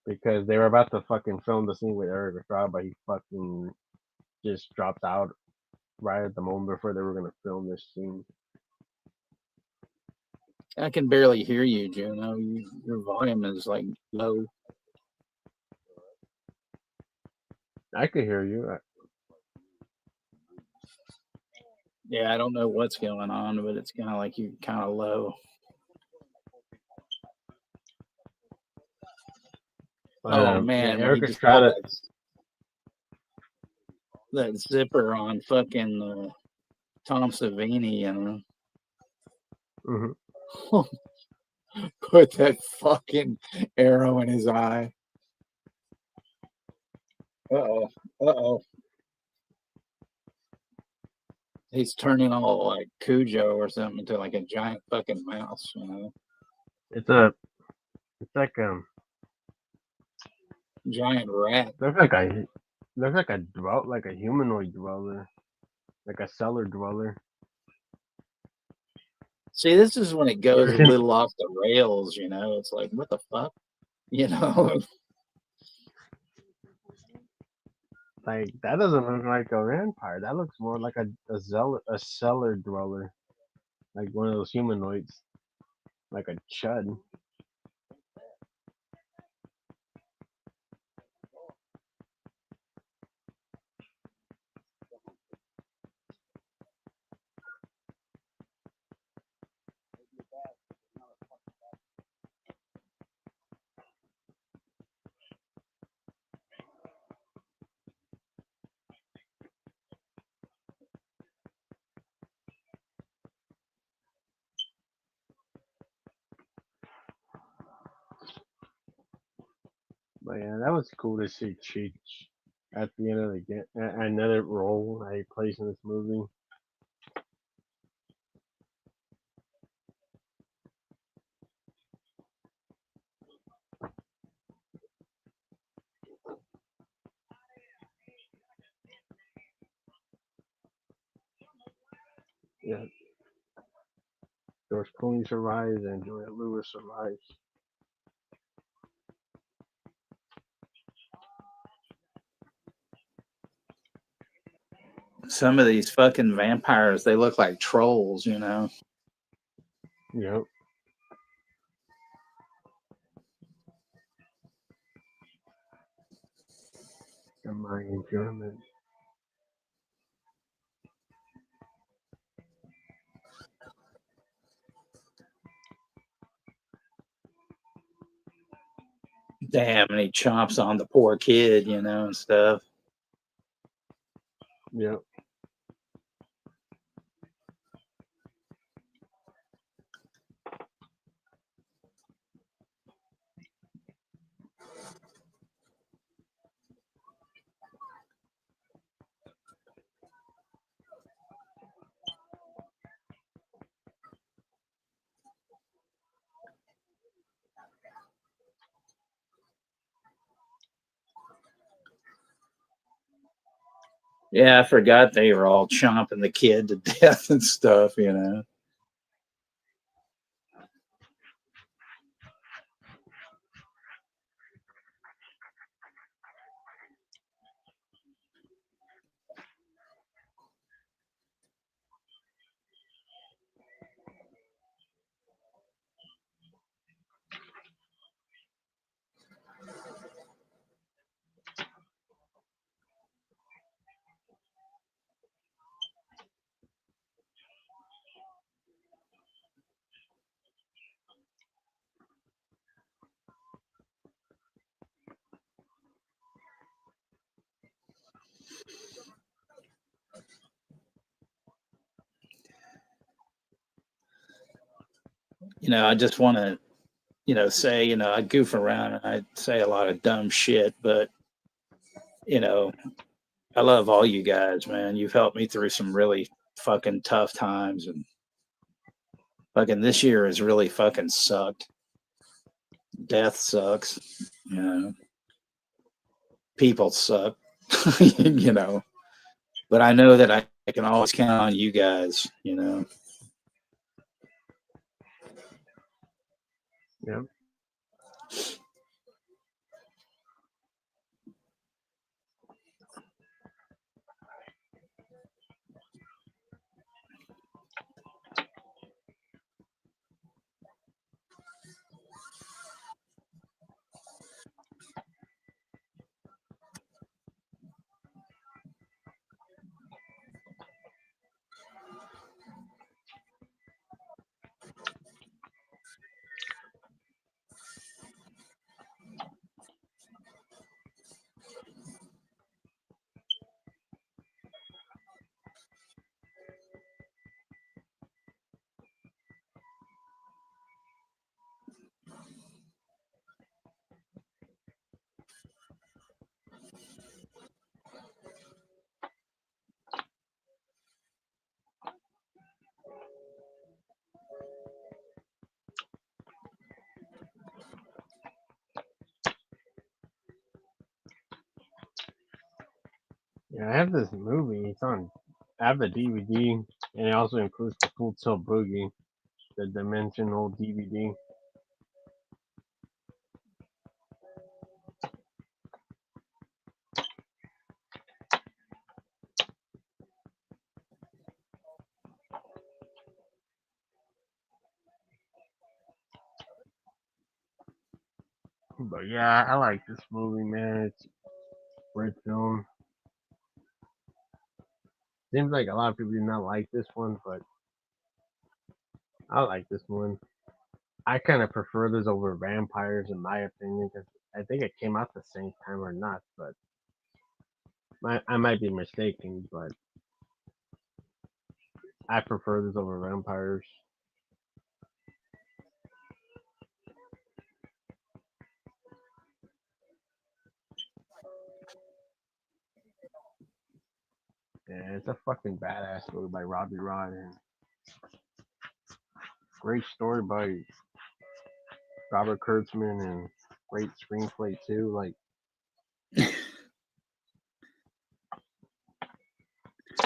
because they were about to fucking film the scene with Eric Estrada, but he fucking just dropped out right at the moment before they were gonna film this scene. I can barely hear you, Juno. Your volume is like low. I could hear you. Yeah, I don't know what's going on, but it's kind of like you kind of low. But, Oh man, yeah, when he Eric just had Estrada. that zipper on fucking Tom Savini, Mm-hmm. put that fucking arrow in his eye. Uh oh. He's turning all like Cujo or something into like a giant fucking mouse. It's like giant rat. Looks like a humanoid dweller, like a cellar dweller. See, this is when it goes a little off the rails, you know. It's like, what the fuck? You know? Like that doesn't look like a vampire. That looks more like a cellar dweller, like one of those humanoids, like a chud. But yeah, that was cool to see Cheech at the end of the game. Another role that he plays in this movie. Yeah, George Clooney survives and Julia Lewis survives. Some of these fucking vampires, they look like trolls, you know. Yep. And my German. Damn, and he chomps on the poor kid, you know, and stuff. Yep. Yeah, I forgot they were all chomping the kid to death and stuff, you know. You know, I just want to, you know, say, you know, I goof around and I say a lot of dumb shit, but, you know, I love all you guys, man. You've helped me through some really fucking tough times, and fucking this year has really fucking sucked. Death sucks, you know. People suck, you know. But I know that I can always count on you guys, you know. Yep. Yeah, I have this movie. It's on. I have the DVD, and it also includes the Full Tilt Boogie. the dimensional DVD. But yeah, I like this movie, man. It's a great film. Seems like a lot of people do not like this one, but I like this one. I kind of prefer this over vampires, in my opinion, because I think it came out the same time or not, but I might be mistaken, but I prefer this over vampires. Yeah, it's a fucking badass movie by Robbie Rod, and great story by Robert Kurtzman, and great screenplay too. Like,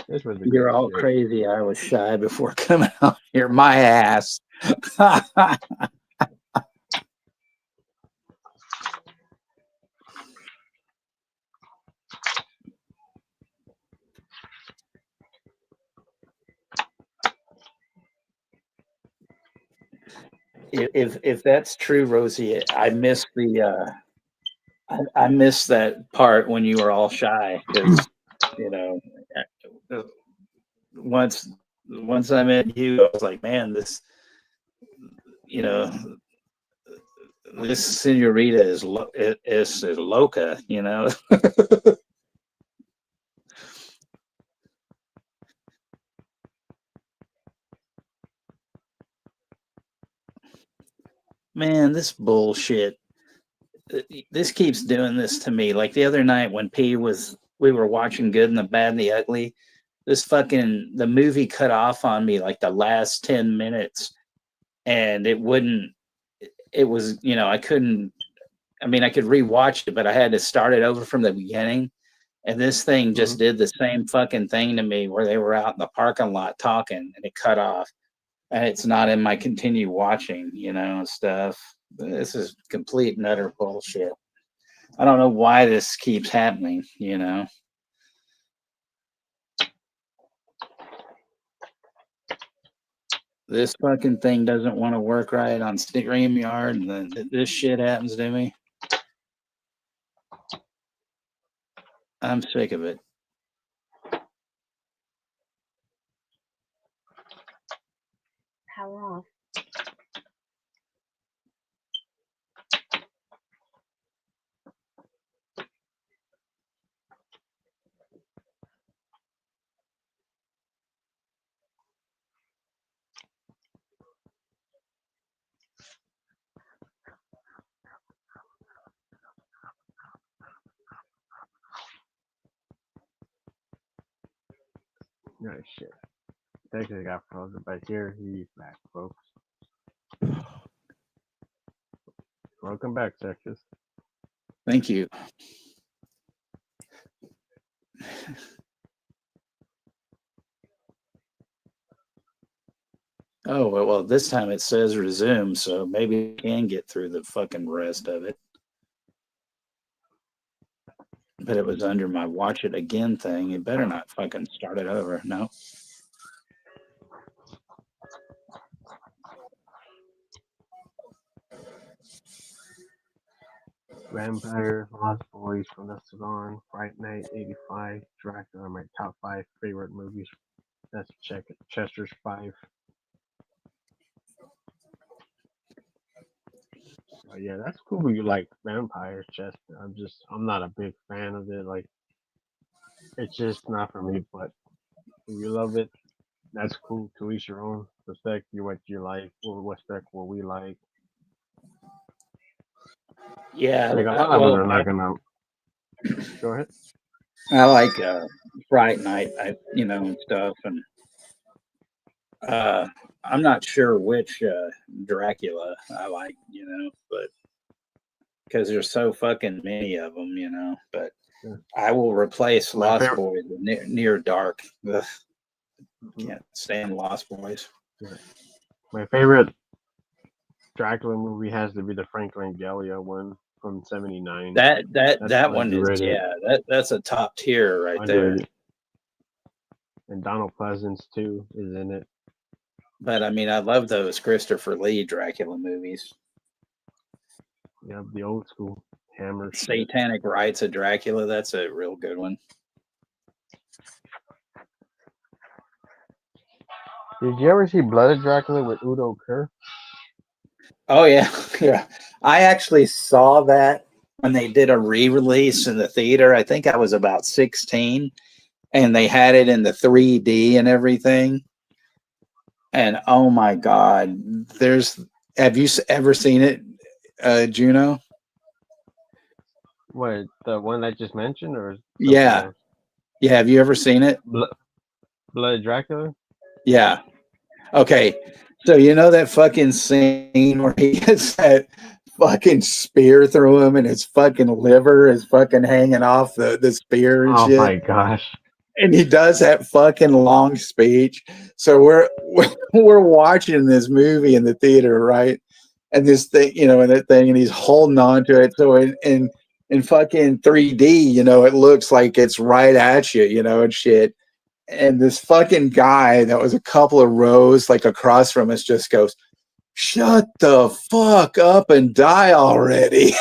this was a You're good all shit. crazy. I was shy before coming out here. My ass. If that's true, Rosie, I missed I missed that part when you were all shy because you know uh, once once I met you, I was like, man, this you know this senorita is loca, you know. Man, this bullshit. This keeps doing this to me. Like the other night when we were watching Good and the Bad and the Ugly. This fucking the movie cut off on me like the last 10 minutes, and it wouldn't. It was I couldn't. I mean, I could rewatch it, but I had to start it over from the beginning. And this thing Mm-hmm. just did the same fucking thing to me where they were out in the parking lot talking and it cut off. And it's not in my continue watching, stuff. This is complete and utter bullshit. I don't know why this keeps happening. This fucking thing doesn't want to work right on StreamYard, and then this shit happens to me. I'm sick of it. Power off. No shit. Texas got frozen, but here he's back, folks. Welcome back, Texas. Thank you. Oh, well, this time it says resume, so maybe I can get through the fucking rest of it. But it was under my watch it again thing. You better not fucking start it over. No. Vampire, Lost Boys from the Salon, Fright Night, 85, Dracula are my top 5 favorite movies. That's Chester's 5. But yeah, that's cool. You like vampires, Chester. I'm not a big fan of it. Like, it's just not for me. But if you love it, that's cool. To each your own. Respect you what you like. We'll respect what we like. Yeah. Like a lot of us Well, are not gonna. Go ahead. I like Fright Night, and stuff, and I'm not sure which Dracula I like, but because there's so fucking many of them. But Yeah. I will replace My Lost favorite. Boys with Near Dark. Ugh, Mhm. can't stand Lost Boys. Yeah. My favorite Dracula movie has to be the Frank Langella one from '79. That's That one is underrated. that's a top tier right there. Underrated. And Donald Pleasance too is in it. But I mean, I love those Christopher Lee Dracula movies. Yeah, the old school Hammer shit. Satanic Rites of Dracula, that's a real good one. Did you ever see Blooded Dracula with Udo Kerr? Oh yeah, yeah. I actually saw that when they did a re-release in the theater. I think I was about 16, and they had it in the 3D and everything. And oh my God, there's. Have you ever seen it, Juno? What, the one I just mentioned, or something Yeah, else? yeah. Have you ever seen it? Blooded Dracula? Yeah. Okay. So you know that fucking scene where he gets that fucking spear through him and his fucking liver is fucking hanging off the spear and Oh shit. my gosh. And he does that fucking long speech. So we're watching this movie in the theater, right? And this thing, and that thing, and he's holding on to it. So in fucking 3D, it looks like it's right at you, and shit. And this fucking guy that was a couple of rows like across from us just goes, "Shut the fuck up and die already."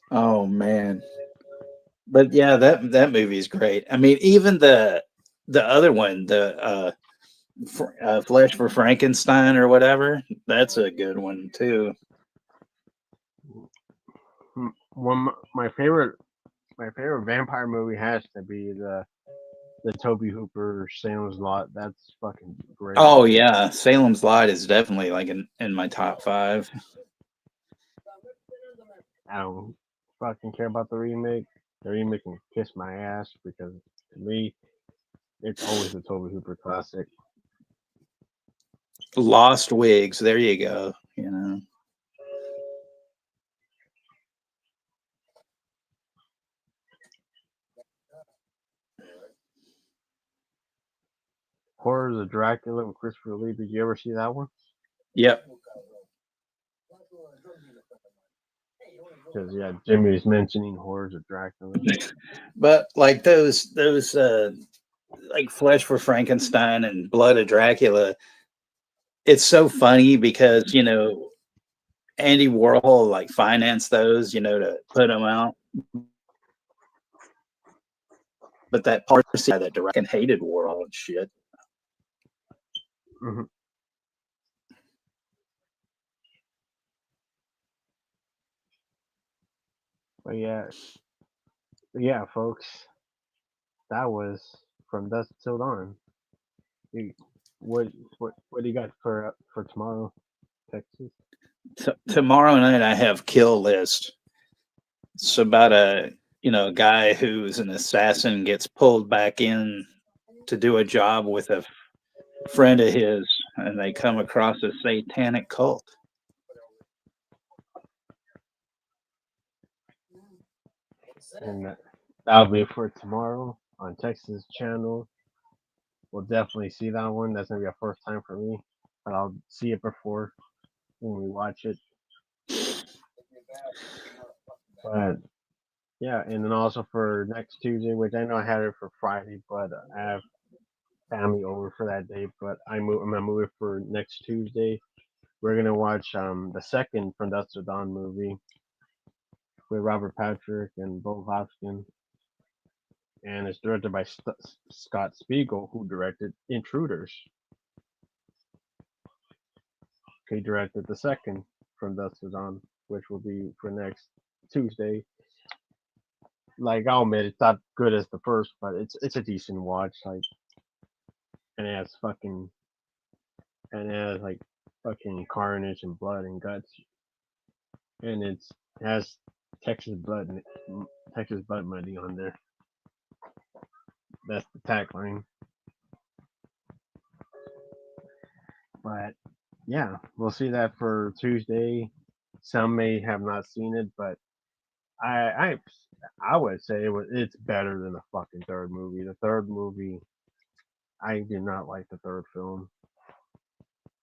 Oh man. But yeah, that movie is great. I mean, even the other one, the Flesh for Frankenstein or whatever, that's a good one too. My favorite vampire movie has to be the Toby Hooper Salem's Lot. That's fucking great. Oh yeah, Salem's Lot is definitely like in my top 5. I don't fucking care about the remake. The remake can kiss my ass because to me, it's always a Toby Hooper classic. Lost Wigs, there you go. Horrors of Dracula with Christopher Lee. Did you ever see that one? Yep. Because yeah, Jimmy's mentioning Horrors of Dracula. But like those like Flesh for Frankenstein and Blood of Dracula, it's so funny because Andy Warhol like financed those, to put them out. But that part that directing hated Warhol and shit. Mm-hmm. But yeah, folks, that was From Dusk Till Dawn. You, what what do you got for tomorrow, Texas? Tomorrow night I have Kill List. It's about a guy who's an assassin gets pulled back in to do a job with a friend of his, and they come across a satanic cult. And that'll be for tomorrow on Texas channel. We'll definitely see that one. That's gonna be a first time for me, but I'll see it before when we watch it. But yeah, and then also for next Tuesday, which I know I had it for Friday, but I have family over for that day. But I'm gonna move it for next Tuesday. We're gonna watch the second From Dusk Till Dawn movie with Robert Patrick and Bo Hopkins, and it's directed by Scott Spiegel, who directed Intruders. He directed the second From Dusk Till Dawn, which will be for next Tuesday. Like I'll admit, it's not good as the first, but it's a decent watch. Like, and it has like fucking carnage and blood and guts, and it has Texas blood Texas blood money on there. That's the tagline. But yeah, we'll see that for Tuesday, some may have not seen it, but I would say it's better than the fucking third movie. The third movie, I did not like the third film.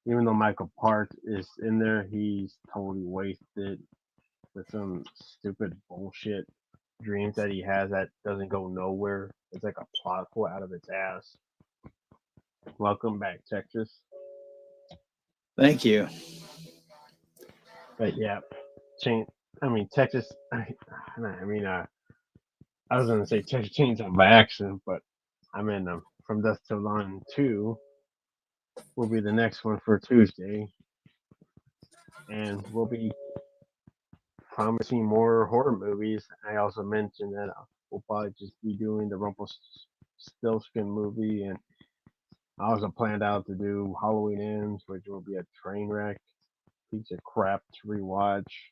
Even though Michael Park is in there, he's totally wasted with some stupid bullshit dreams that he has that doesn't go nowhere. It's like a plot hole out of its ass. Welcome back, Texas. Thank you. But yeah, Texas. I was gonna say Texas Chainsaw by accident, but I mean, From Dusk Till Dawn 2 will be the next one for Tuesday, and we'll be promising more horror movies. I also mentioned that we'll probably just be doing the Rumpelstiltskin movie, and I also planned out to do Halloween Ends, which will be a train wreck, piece of crap to rewatch,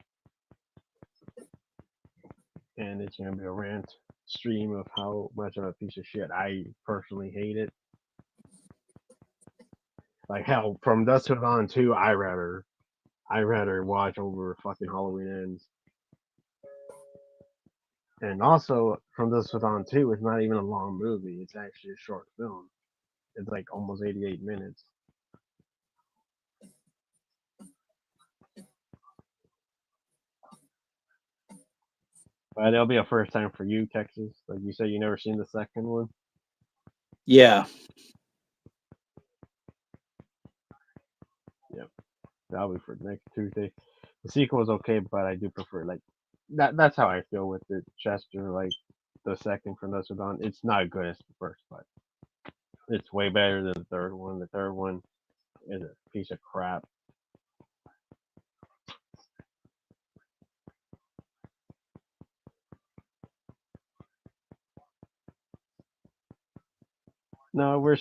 and it's gonna be a rant stream of how much of a piece of shit I personally hate it. Like hell, From Dusk Till Dawn 2, I rather watch over fucking Halloween Ends. And also, From Dusk Till Dawn 2 is not even a long movie. It's actually a short film. It's like almost 88 minutes. But it'll be a first time for you, Texas. Like you said, you never seen the second one. Yeah. Yep. That'll be for next Tuesday. The sequel is okay, but I do prefer like that. That's how I feel with it, Chester. Like the second From Dusk Till Dawn, it's not as good as the first, but it's way better than the third one. The third one is a piece of crap. No, we're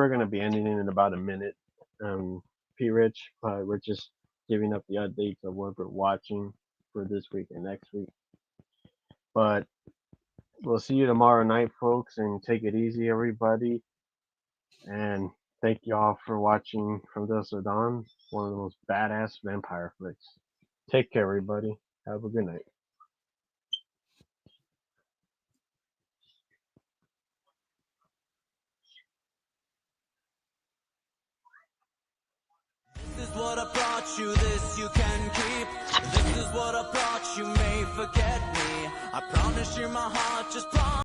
gonna be ending in about a minute. P Rich, we're just giving up the updates of what we're watching for this week and next week. But we'll see you tomorrow night, folks, and take it easy, everybody. And thank you all for watching From Dusk Till Dawn, one of the most badass vampire flicks. Take care, everybody. Have a good night. This is what I brought you, this you can keep. This is what I brought you, may forget me. I promise you my heart just promise.